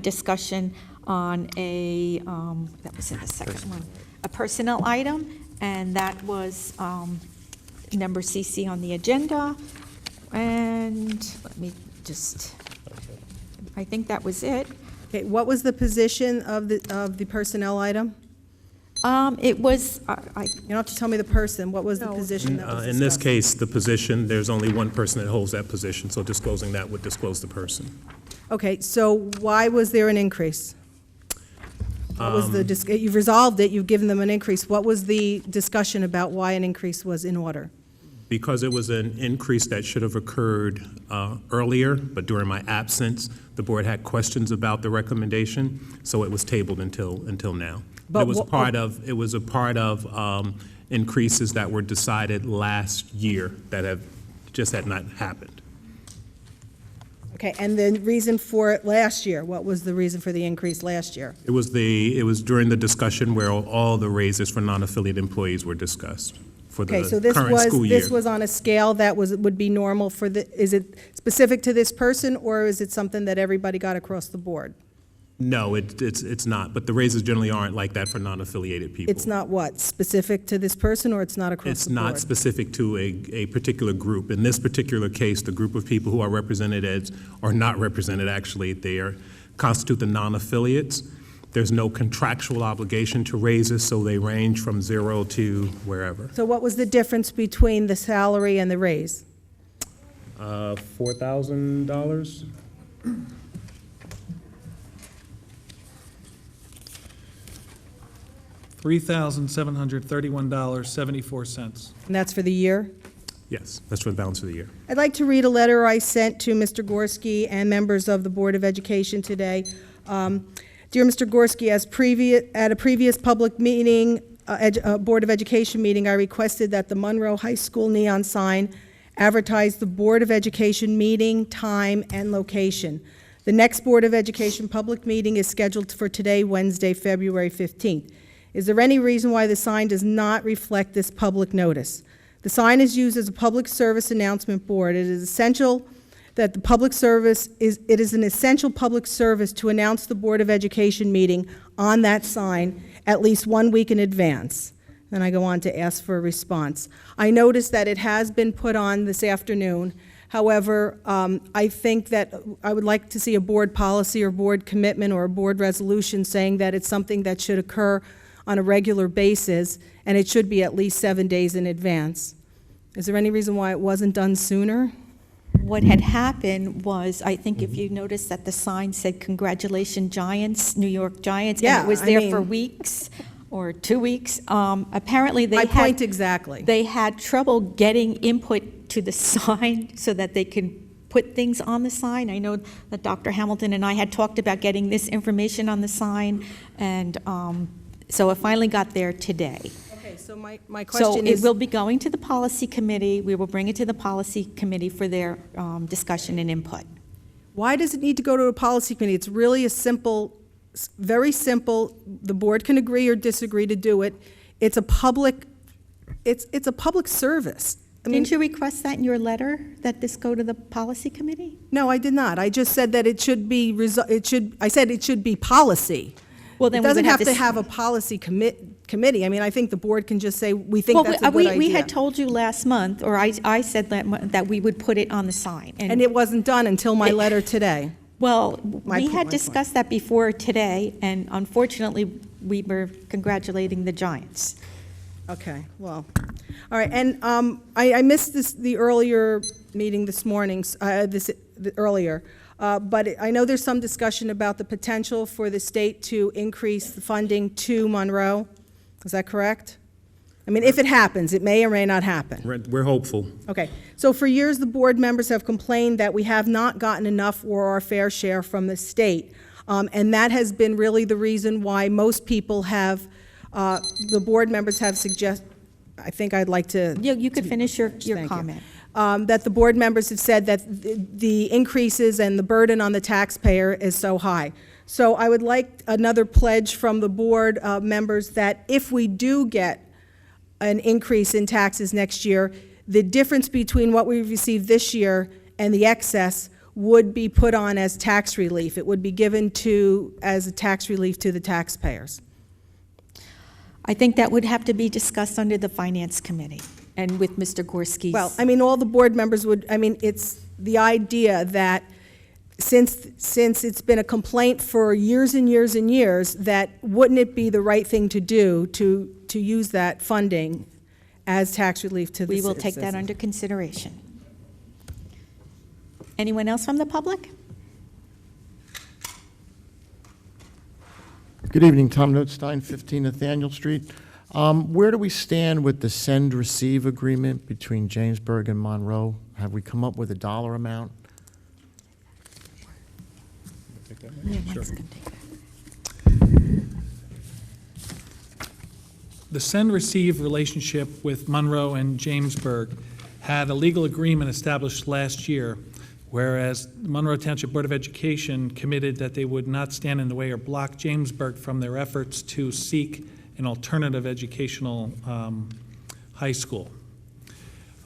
discussion on that was in the second one, a personnel item, and that was number CC on the agenda. And let me just, I think that was it. Okay, what was the position of the personnel item? It was, You don't have to tell me the person. What was the position that was discussed? In this case, the position, there's only one person that holds that position, so disclosing that would disclose the person. Okay, so why was there an increase? What was the, you've resolved it, you've given them an increase. What was the discussion about why an increase was in order? Because it was an increase that should have occurred earlier, but during my absence, the board had questions about the recommendation, so it was tabled until now. But It was a part of increases that were decided last year that had not happened. Okay, and the reason for it last year, what was the reason for the increase last year? It was during the discussion where all the raises for non-affiliate employees were discussed for the Okay, so this current school year. was on a scale that would be normal for is it specific to this person, or is it something that everybody got across the board? No, it's not, but the raises generally aren't like that for non-affiliated people. It's not what, specific to this person, or it's not across It's the board? not specific to a particular group. In this particular case, the group of people who are represented are not represented, actually. They constitute the non-affiliates. There's no contractual obligation to raises, so they range from 0 to wherever. So what was the difference between the salary and the raise? $4,000? $3,731.74. And that's for the year? Yes, that's for the balance of the year. I'd like to read a letter I sent to Mr. Gorski and members of the Board of Education today. Dear Mr. Gorski, at a previous public meeting, Board of Education meeting, I requested that the Monroe High School neon sign advertise the Board of Education meeting, time, and location. The next Board of Education public meeting is scheduled for today, Wednesday, February 15th. Is there any reason why the sign does not reflect this public notice? The sign is used as a public service announcement board. It is essential that the public service it is an essential public service to announce the Board of Education meeting on that sign at least 1 week in advance. Then I go on to ask for a response. I noticed that it has been put on this afternoon. However, I think that I would like to see a board policy or board commitment or a board resolution saying that it's something that should occur on a regular basis, and it should be at least 7 days in advance. Is there any reason why it wasn't done sooner? What had happened was, I think if you noticed that the sign said, "Congratulations, Giants, New York Giants," Yeah, and it was I there mean- for weeks or 2 weeks. Apparently, My point exactly. They had trouble getting input to the sign so that they could put things on the sign. I know that Dr. Hamilton and I had talked about getting this information on the sign, and so it finally got there today. Okay, so my So question it is, will be going to the policy committee. We will bring it to the policy committee for their discussion and input. why does it need to go to a policy committee? It's really a simple, very simple, the board can agree or disagree to do it. It's a public, it's a public service. I mean, Didn't you request that in your letter, that this go to the policy committee? no, I did not. I just said that it should be, I said it should be policy. Well, It then we would doesn't have to s- have a policy committee. I mean, I think the board can just say, we think that's a good idea. We had told you last month, or I said that we would put it on the sign. And it wasn't done until my letter today. Well, My we point. had discussed that before today, and unfortunately, we were congratulating the Giants. Okay, well, all right, and I missed the earlier meeting this morning, earlier, but I know there's some discussion about the potential for the state to increase the funding to Monroe. Is that correct? I mean, if it happens, it may or may not happen. We're hopeful. Okay, so for years, the board members have complained that we have not gotten enough or our fair share from the state, and that has been really the reason why most people have, the board members have I think I'd like to. You could finish your Thank you. comment. That the board members have said that the increases and the burden on the taxpayer is so high. So I would like another pledge from the board members that if we do get an increase in taxes next year, the difference between what we received this year and the excess would be put on as tax relief. It would be given as a tax relief to the taxpayers. I think that would have to be discussed under the Finance Committee and with Mr. Gorski's. Well, I mean, all the board members would, I mean, it's the idea that since it's been a complaint for years and years and years, that wouldn't it be the right thing to do to use that funding as tax relief to the We will citizens? take that under consideration. Anyone else from the public? Good evening, Tom Notstein, 15 Nathaniel Street. Where do we stand with the send-receive agreement between Jamesburg and Monroe? Have we come up with a dollar amount? The send-receive relationship with Monroe and Jamesburg had a legal agreement established last year, whereas the Monroe Township Board of Education committed that they would not stand in the way or block Jamesburg from their efforts to seek an alternative educational high school.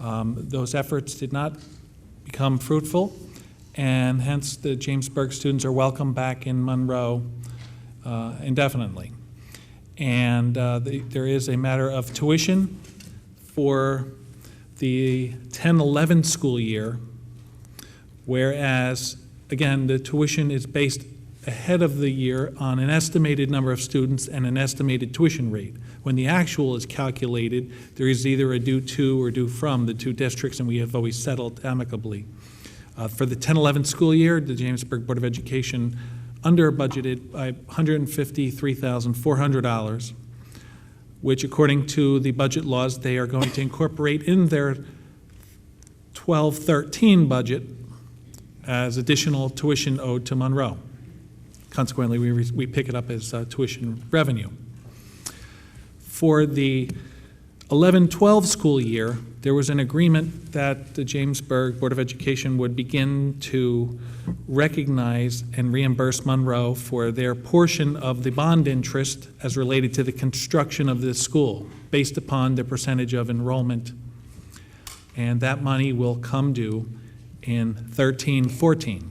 Those efforts did not become fruitful, and hence the Jamesburg students are welcome back in Monroe indefinitely. And there is a matter of tuition for the 10-11 school year, whereas, again, the tuition is based ahead of the year on an estimated number of students and an estimated tuition rate. When the actual is calculated, there is either a due to or due from the two districts, and we have always settled amicably. For the 10-11 school year, the Jamesburg Board of Education under budgeted by $153,400, which according to the budget laws, they are going to incorporate in their 12-13 budget as additional tuition owed to Monroe. Consequently, we pick it up as tuition revenue. For the 11-12 school year, there was an agreement that the Jamesburg Board of Education would begin to recognize and reimburse Monroe for their portion of the bond interest as related to the construction of this school, based upon the percentage of enrollment. And that money will come due in 13-14.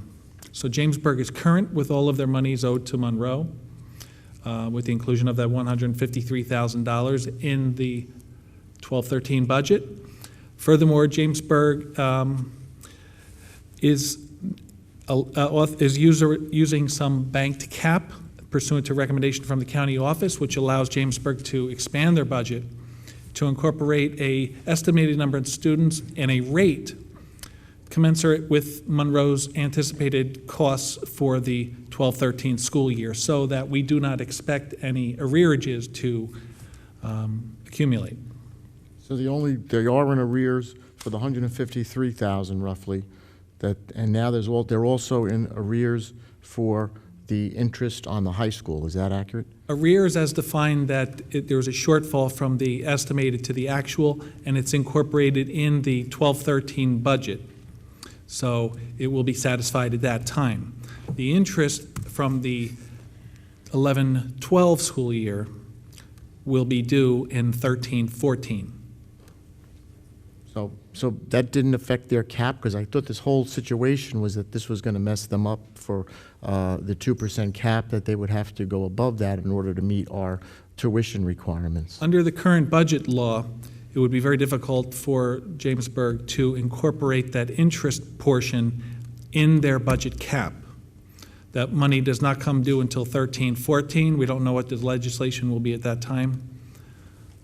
So Jamesburg is current with all of their monies owed to Monroe, with the inclusion of that $153,000 in the 12-13 budget. Furthermore, Jamesburg is using some banked cap pursuant to recommendation from the county office, which allows Jamesburg to expand their budget to incorporate a estimated number of students and a rate commensurate with Monroe's anticipated costs for the 12-13 school year, so that we do not expect any arrearages to accumulate. So they are in arrears for the $153,000 roughly, and now they're also in arrears for the interest on the high school. Is that accurate? Arrears as defined that there was a shortfall from the estimated to the actual, and it's incorporated in the 12-13 budget. So it will be satisfied at that time. The interest from the 11-12 school year will be due in 13-14. So that didn't affect their cap? Because I thought this whole situation was that this was going to mess them up for the 2% cap, that they would have to go above that in order to meet our tuition requirements. Under the current budget law, it would be very difficult for Jamesburg to incorporate that interest portion in their budget cap. That money does not come due until 13-14. We don't know what the legislation will be at that time.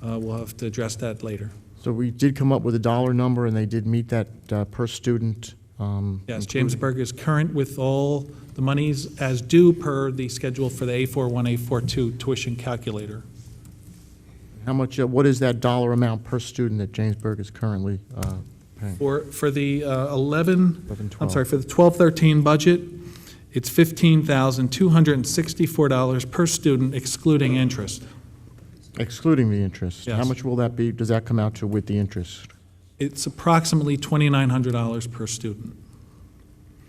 We'll have to address that later. So we did come up with a dollar number, and they did meet that per student. Yes, Jamesburg is current with all the monies as due per the schedule for the A41, A42 tuition calculator. How much? What is that dollar amount per student that Jamesburg is currently paying? For the 11, I'm 12. sorry, for the 12-13 budget, it's $15,264 per student, excluding interest. Excluding the interest? Yes. How much will that be, does that come out to with the interest? It's approximately $2,900 per student.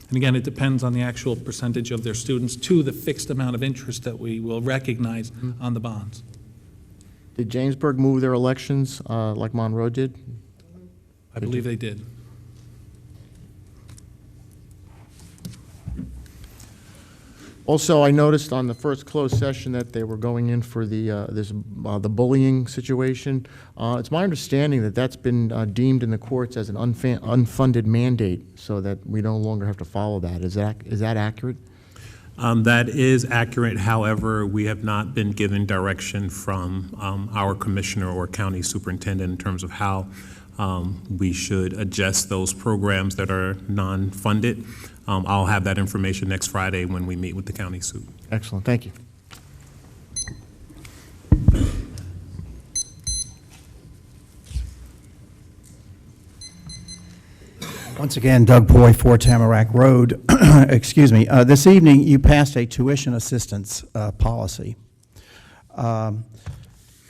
And again, it depends on the actual percentage of their students to the fixed amount of interest that we will recognize on the bonds. Did Jamesburg move their elections like Monroe did? I believe they did. Also, I noticed on the first closed session that they were going in for the bullying situation. It's my understanding that that's been deemed in the courts as an unfunded mandate, so that we no longer have to follow that. Is that accurate? That is accurate. However, we have not been given direction from our commissioner or county superintendent in terms of how we should adjust those programs that are non-funded. I'll have that information next Friday when we meet with the county sup. Excellent, thank you. Once again, Doug Poy, 4 Tamarack Road. Excuse me. This evening, you passed a tuition assistance policy.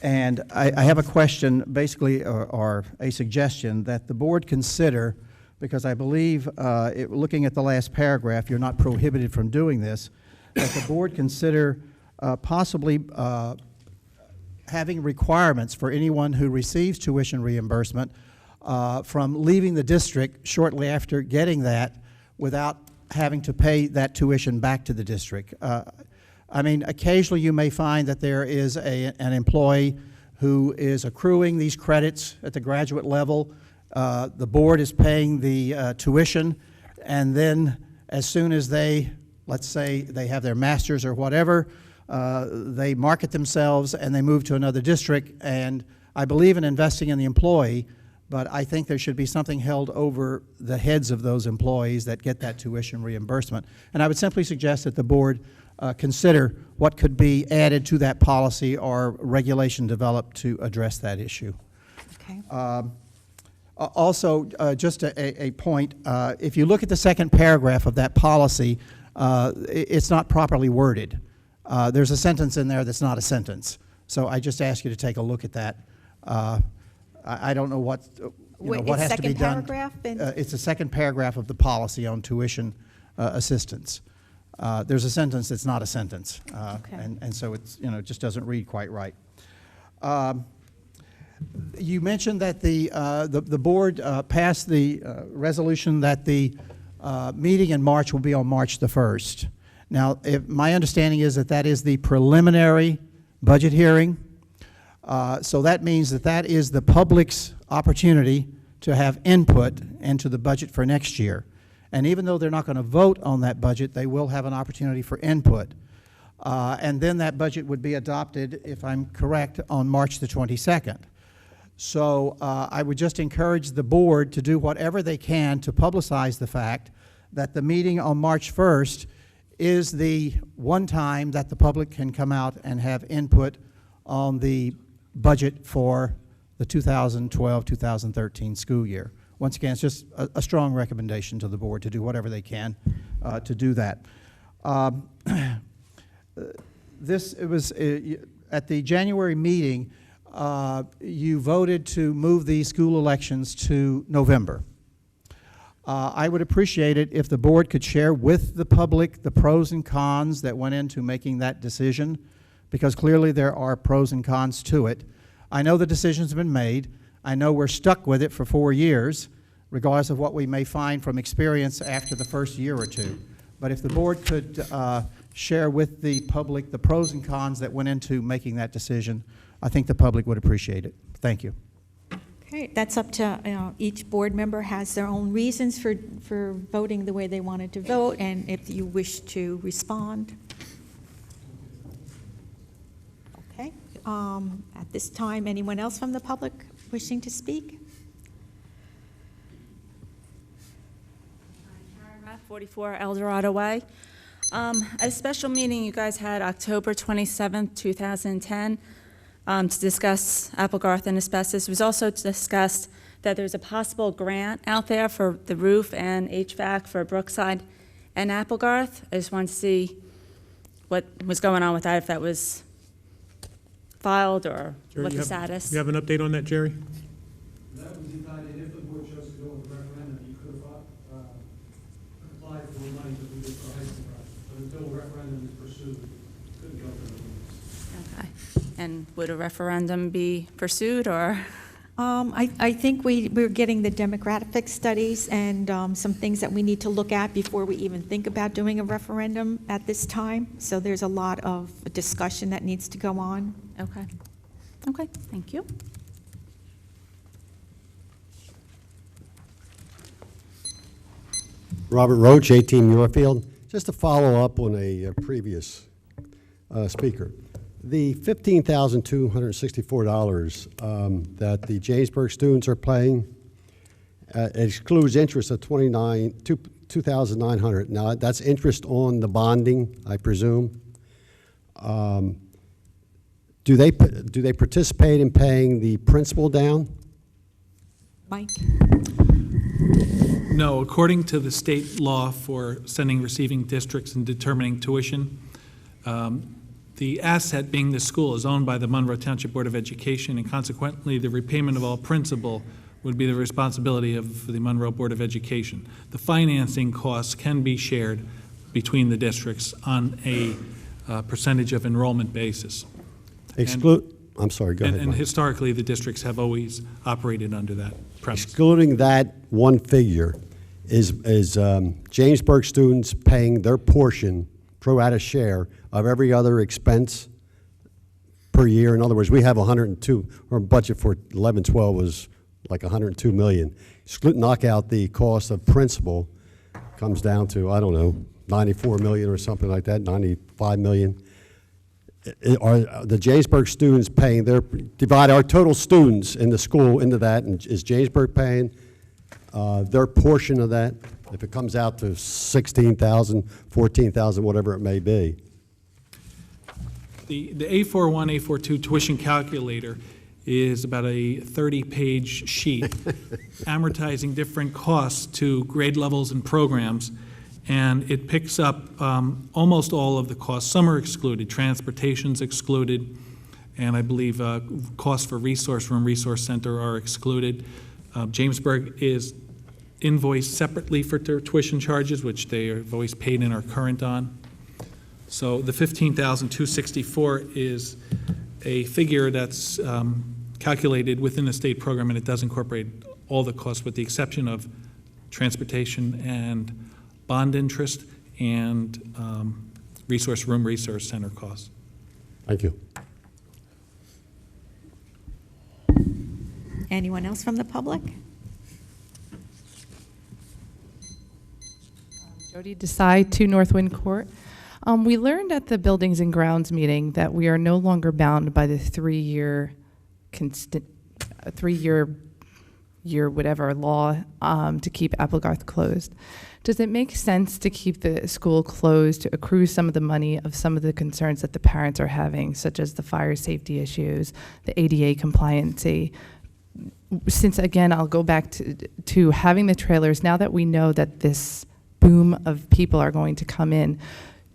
And I have a question, basically, or a suggestion that the board consider, because I believe, looking at the last paragraph, you're not prohibited from doing this, that the board consider possibly having requirements for anyone who receives tuition reimbursement from leaving the district shortly after getting that without having to pay that tuition back to the district. I mean, occasionally you may find that there is an employee who is accruing these credits at the graduate level. The board is paying the tuition, and then as soon as they, let's say they have their master's or whatever, they market themselves and they move to another district. And I believe in investing in the employee, but I think there should be something held over the heads of those employees that get that tuition reimbursement. And I would simply suggest that the board consider what could be added to that policy or regulation developed to address that issue. Okay. Also, just a point, if you look at the second paragraph of that policy, it's not properly worded. There's a sentence in there that's not a sentence. So I just ask you to take a look at that. I don't know what, what has to be done. Paragraph? It's the second paragraph of the policy on tuition assistance. There's a sentence that's not a sentence. Okay. And so it's, it just doesn't read quite right. You mentioned that the board passed the resolution that the meeting in March will be on March the 1st. Now, my understanding is that that is the preliminary budget hearing. So that means that that is the public's opportunity to have input into the budget for next year. And even though they're not going to vote on that budget, they will have an opportunity for input. And then that budget would be adopted, if I'm correct, on March the 22nd. So I would just encourage the board to do whatever they can to publicize the fact that the meeting on March 1st is the one time that the public can come out and have input on the budget for the 2012-2013 school year. Once again, it's just a strong recommendation to the board to do whatever they can to do that. It was at the January meeting, you voted to move the school elections to November. I would appreciate it if the board could share with the public the pros and cons that went into making that decision, because clearly there are pros and cons to it. I know the decision's been made. I know we're stuck with it for 4 years, regardless of what we may find from experience after the first year or two. But if the board could share with the public the pros and cons that went into making that decision, I think the public would appreciate it. Thank you. Okay, that's up to each board member has their own reasons for voting the way they wanted to vote, and if you wish to respond. Okay. At this time, anyone else from the public wishing to speak? 44 Eldorado Way. At a special meeting you guys had October 27th, 2010, to discuss Applegarth and asbestos. It was also discussed that there's a possible grant out there for the roof and HVAC for Brookside and Applegarth. I just wanted to see what was going on with that, if that was filed or Jerry, what the status. You have an update on that, Jerry? That was decided if the board chose to go with referendum, you could have applied for money that we did for a high school project. But until a referendum is pursued, couldn't go for it. Okay. And would a referendum be pursued, or? I think we're getting the demographic studies and some things that we need to look at before we even think about doing a referendum at this time. So there's a lot of discussion that needs to go on. Okay. Okay, thank you. Robert Roach, 18 Muirfield. Just to follow up on a previous speaker. The $15,264 that the Jamesburg students are paying excludes interest of $2,900. Now, that's interest on the bonding, I presume. Do they participate in paying the principal down? Mike? No, according to the state law for sending receiving districts and determining tuition, the asset, being the school, is owned by the Monroe Township Board of Education, and consequently, the repayment of all principal would be the responsibility of the Monroe Board of Education. The financing costs can be shared between the districts on a percentage of enrollment basis. I'm sorry, go ahead. And historically, the districts have always operated under that premise. Excluding that one figure, is Jamesburg students paying their portion, pro rata share, of every other expense per year? In other words, we have 102, our budget for 11-12 was like 102 million. Knock out the cost of principal, comes down to, I don't know, 94 million or something like that, 95 million. Are the Jamesburg students paying divide our total students in the school into that, and is Jamesburg paying their portion of that? If it comes out to 16,000, 14,000, whatever it may be. The A41, A42 tuition calculator is about a 30-page sheet amortizing different costs to grade levels and programs, and it picks up almost all of the costs. Some are excluded. Transportation's excluded, and I believe costs for resource room, resource center are excluded. Jamesburg is invoiced separately for their tuition charges, which they have always paid and are current on. So the $15,264 is a figure that's calculated within the state program, and it does incorporate all the costs with the exception of transportation and bond interest and resource room, resource center costs. Thank you. Anyone else from the public? Jody Desai, 2 Northwind Court. We learned at the Buildings and Grounds meeting that we are no longer bound by the 3-year whatever law to keep Applegarth closed. Does it make sense to keep the school closed to accrue some of the money of some of the concerns that the parents are having, such as the fire safety issues, the ADA compliancy? Since, again, I'll go back to having the trailers, now that we know that this boom of people are going to come in,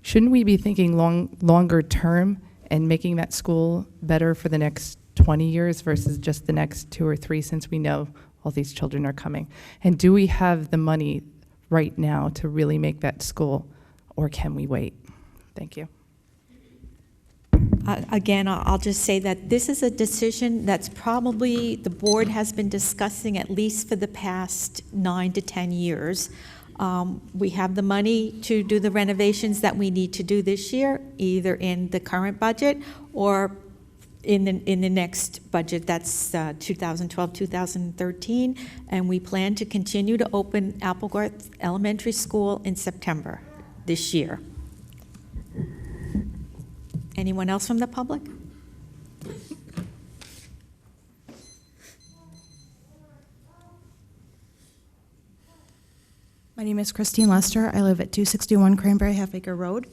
shouldn't we be thinking longer term and making that school better for the next 20 years versus just the next 2 or 3, since we know all these children are coming? And do we have the money right now to really make that school, or can we wait? Thank you. Again, I'll just say that this is a decision that's probably the board has been discussing at least for the past 9 to 10 years. We have the money to do the renovations that we need to do this year, either in the current budget or in the next budget, that's 2012, 2013, and we plan to continue to open Applegarth Elementary School in September this year. Anyone else from the public? My name is Christine Lester. I live at 261 Cranberry Half-Acre Road.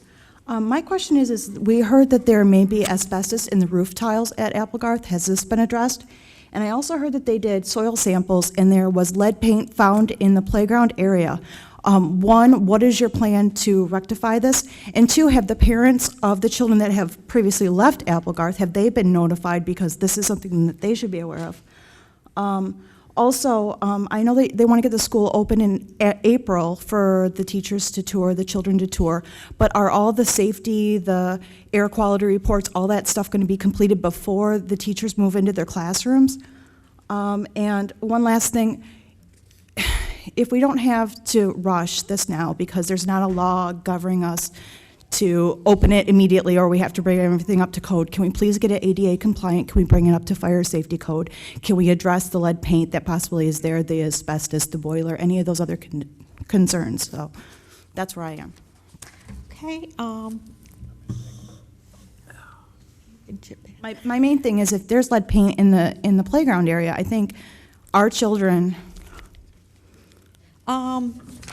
My question is we heard that there may be asbestos in the roof tiles at Applegarth. Has this been addressed? And I also heard that they did soil samples and there was lead paint found in the playground area. 1, what is your plan to rectify this? And 2, have the parents of the children that have previously left Applegarth, have they been notified, because this is something that they should be aware of? Also, I know they want to get the school open in April for the teachers to tour, the children to tour, but are all the safety, the air quality reports, all that stuff going to be completed before the teachers move into their classrooms? And one last thing, if we don't have to rush this now because there's not a law governing us to open it immediately or we have to bring everything up to code, can we please get it ADA compliant? Can we bring it up to fire safety code? Can we address the lead paint that possibly is there, the asbestos, the boiler, any of those other concerns? So that's where I am. Okay, My main thing is if there's lead paint in the playground area, I think our children.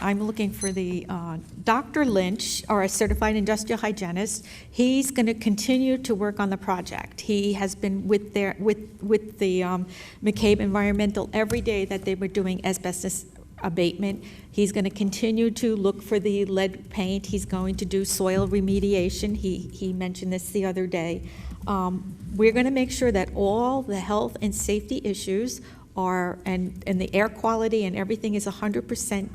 I'm looking for the, Dr. Lynch, or a certified industrial hygienist. He's going to continue to work on the project. He has been with the McCabe Environmental every day that they were doing asbestos abatement. He's going to continue to look for the lead paint. He's going to do soil remediation. He mentioned this the other day. We're going to make sure that all the health and safety issues are, and the air quality and everything is 100%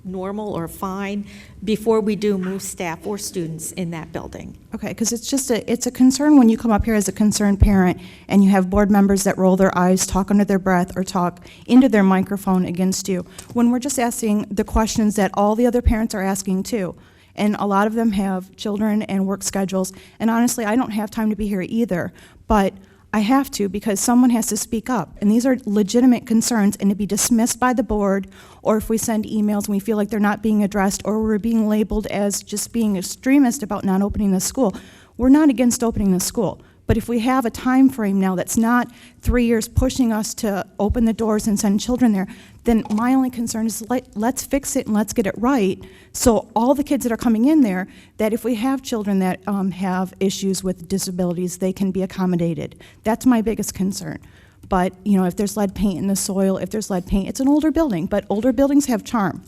normal or fine before we do move staff or students in that building. Okay, because it's a concern when you come up here as a concerned parent and you have board members that roll their eyes, talk under their breath, or talk into their microphone against you, when we're just asking the questions that all the other parents are asking too. And a lot of them have children and work schedules, and honestly, I don't have time to be here either, but I have to because someone has to speak up. And these are legitimate concerns, and to be dismissed by the board, or if we send emails and we feel like they're not being addressed, or we're being labeled as just being extremist about not opening the school. We're not against opening the school. But if we have a time frame now that's not 3 years pushing us to open the doors and send children there, then my only concern is let's fix it and let's get it right. So all the kids that are coming in there, that if we have children that have issues with disabilities, they can be accommodated. That's my biggest concern. But, you know, if there's lead paint in the soil, if there's lead paint, it's an older building, but older buildings have charm.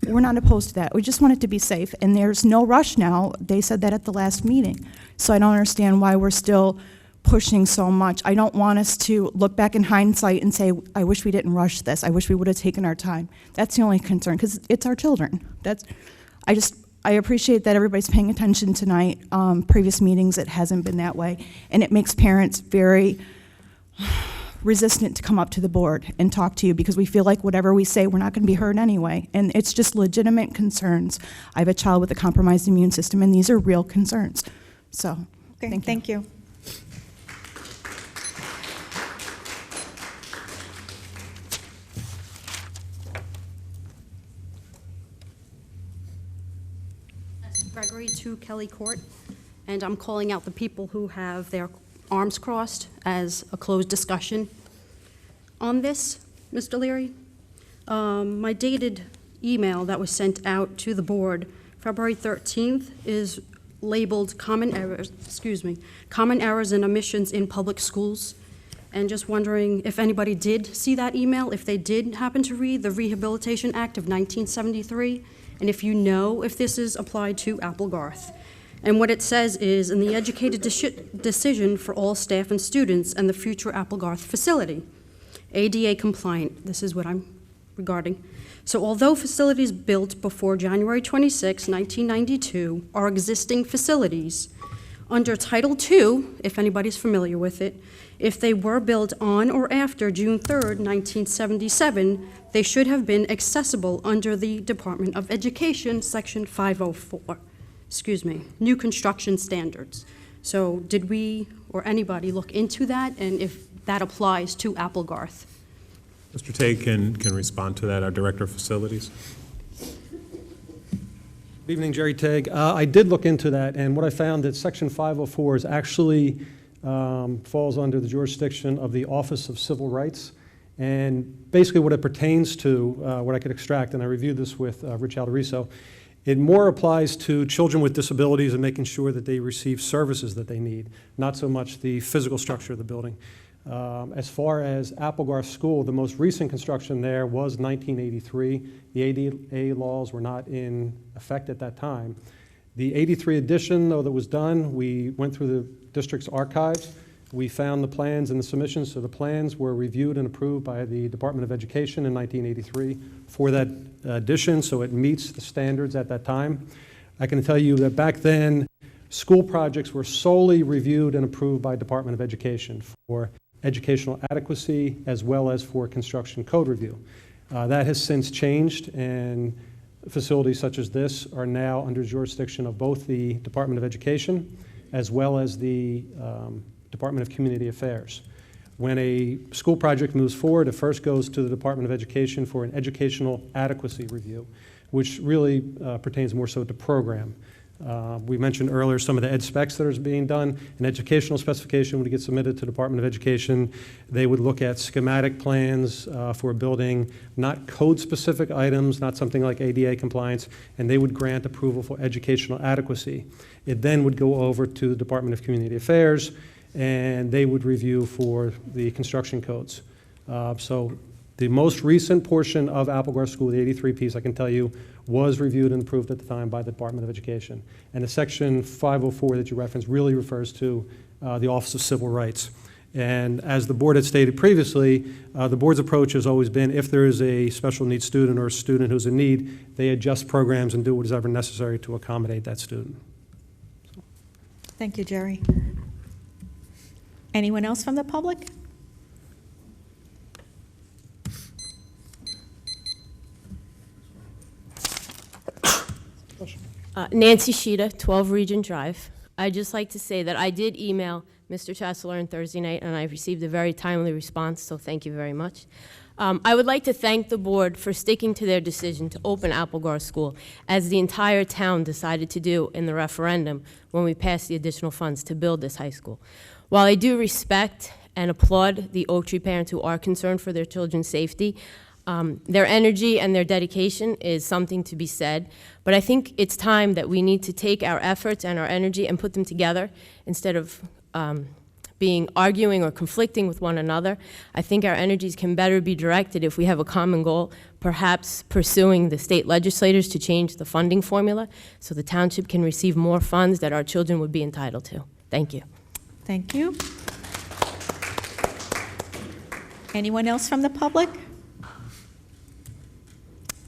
We're not opposed to that. We just want it to be safe, and there's no rush now. They said that at the last meeting. So I don't understand why we're still pushing so much. I don't want us to look back in hindsight and say, I wish we didn't rush this. I wish we would have taken our time. That's the only concern, because it's our children. I appreciate that everybody's paying attention tonight. Previous meetings, it hasn't been that way, and it makes parents very resistant to come up to the board and talk to you because we feel like whatever we say, we're not going to be heard anyway. And it's just legitimate concerns. I have a child with a compromised immune system, and these are real concerns. So, Okay, thank you. Gregory to Kelly Court, and I'm calling out the people who have their arms crossed as a closed discussion on this, Mr. Leary. My dated email that was sent out to the board February 13th is labeled common errors and omissions in public schools, and just wondering if anybody did see that email, if they did happen to read the Rehabilitation Act of 1973, and if you know if this is applied to Applegarth. And what it says is, in the educated decision for all staff and students and the future Applegarth facility, ADA compliant, this is what I'm regarding. So although facilities built before January 26, 1992 are existing facilities, under Title II, if anybody's familiar with it, if they were built on or after June 3rd, 1977, they should have been accessible under the Department of Education, Section 504. New construction standards. So did we or anybody look into that, and if that applies to Applegarth? Mr. Tay can respond to that, our Director of Facilities. Good evening, Jerry Tagg. I did look into that, and what I found that Section 504 is actually falls under the jurisdiction of the Office of Civil Rights, and basically what it pertains to, what I could extract, and I reviewed this with Rich Alderiso, it more applies to children with disabilities and making sure that they receive services that they need, not so much the physical structure of the building. As far as Applegarth School, the most recent construction there was 1983. The ADA laws were not in effect at that time. The 83 edition, though, that was done, we went through the district's archives. We found the plans and the submissions, so the plans were reviewed and approved by the Department of Education in 1983 for that addition, so it meets the standards at that time. I can tell you that back then, school projects were solely reviewed and approved by Department of Education for educational adequacy as well as for construction code review. That has since changed, and facilities such as this are now under jurisdiction of both the Department of Education as well as the Department of Community Affairs. When a school project moves forward, it first goes to the Department of Education for an educational adequacy review, which really pertains more so to program. We mentioned earlier some of the ed specs that are being done. An educational specification would get submitted to the Department of Education. They would look at schematic plans for a building, not code-specific items, not something like ADA compliance, and they would grant approval for educational adequacy. It then would go over to the Department of Community Affairs, and they would review for the construction codes. So the most recent portion of Applegarth School, the 83 piece, I can tell you, was reviewed and approved at the time by the Department of Education. And the section 504 that you referenced really refers to the Office of Civil Rights. And as the board had stated previously, the board's approach has always been if there is a special needs student or a student who's in need, they adjust programs and do what is ever necessary to accommodate that student. Thank you, Jerry. Anyone else from the public? Nancy Sheeta, 12 Regent Drive. I'd just like to say that I did email Mr. Chancellor on Thursday night, and I received a very timely response, so thank you very much. I would like to thank the board for sticking to their decision to open Applegarth School, as the entire town decided to do in the referendum when we passed the additional funds to build this high school. While I do respect and applaud the Oak Tree parents who are concerned for their children's safety, their energy and their dedication is something to be said, but I think it's time that we need to take our efforts and our energy and put them together instead of being arguing or conflicting with one another. I think our energies can better be directed if we have a common goal, perhaps pursuing the state legislators to change the funding formula so the township can receive more funds that our children would be entitled to. Thank you. Thank you. Anyone else from the public?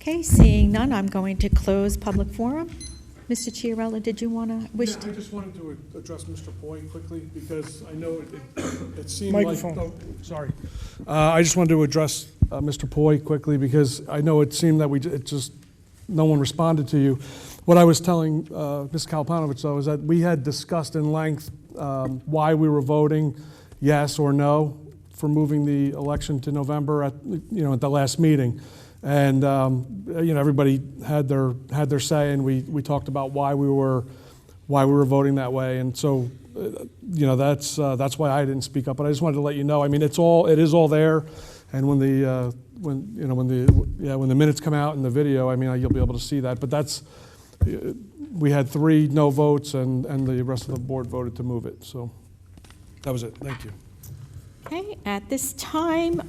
Okay, seeing none, I'm going to close public forum. Mr. Chiarella, did you want to wish to? I just wanted to address Mr. Poi quickly because I know it seemed Microphone. like. Oh, sorry. I just wanted to address Mr. Poi quickly because I know it seemed that no one responded to you. What I was telling Ms. Kalpanovich, though, is that we had discussed in length why we were voting yes or no for moving the election to November at the last meeting. And everybody had their say, and we talked about why we were voting that way. And so that's why I didn't speak up. But I just wanted to let you know. I mean, it is all there, and when the minutes come out in the video, I mean, you'll be able to see that. But we had 3 no votes, and the rest of the board voted to move it. So that was it. Thank you. Okay, at this time,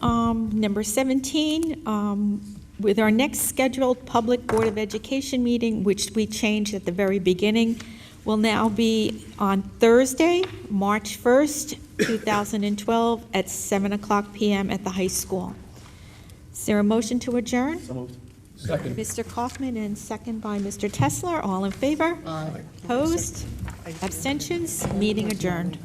number 17, with our next scheduled Public Board of Education meeting, which we changed at the very beginning, will now be on Thursday, March 1st, 2012, at 7:00 p.m. at the high school. Is there a motion to adjourn? So moved. Second. Mr. Kaufman and second by Mr. Tesler. All in favor? Aye. Opposed? Abstentions? Meeting adjourned.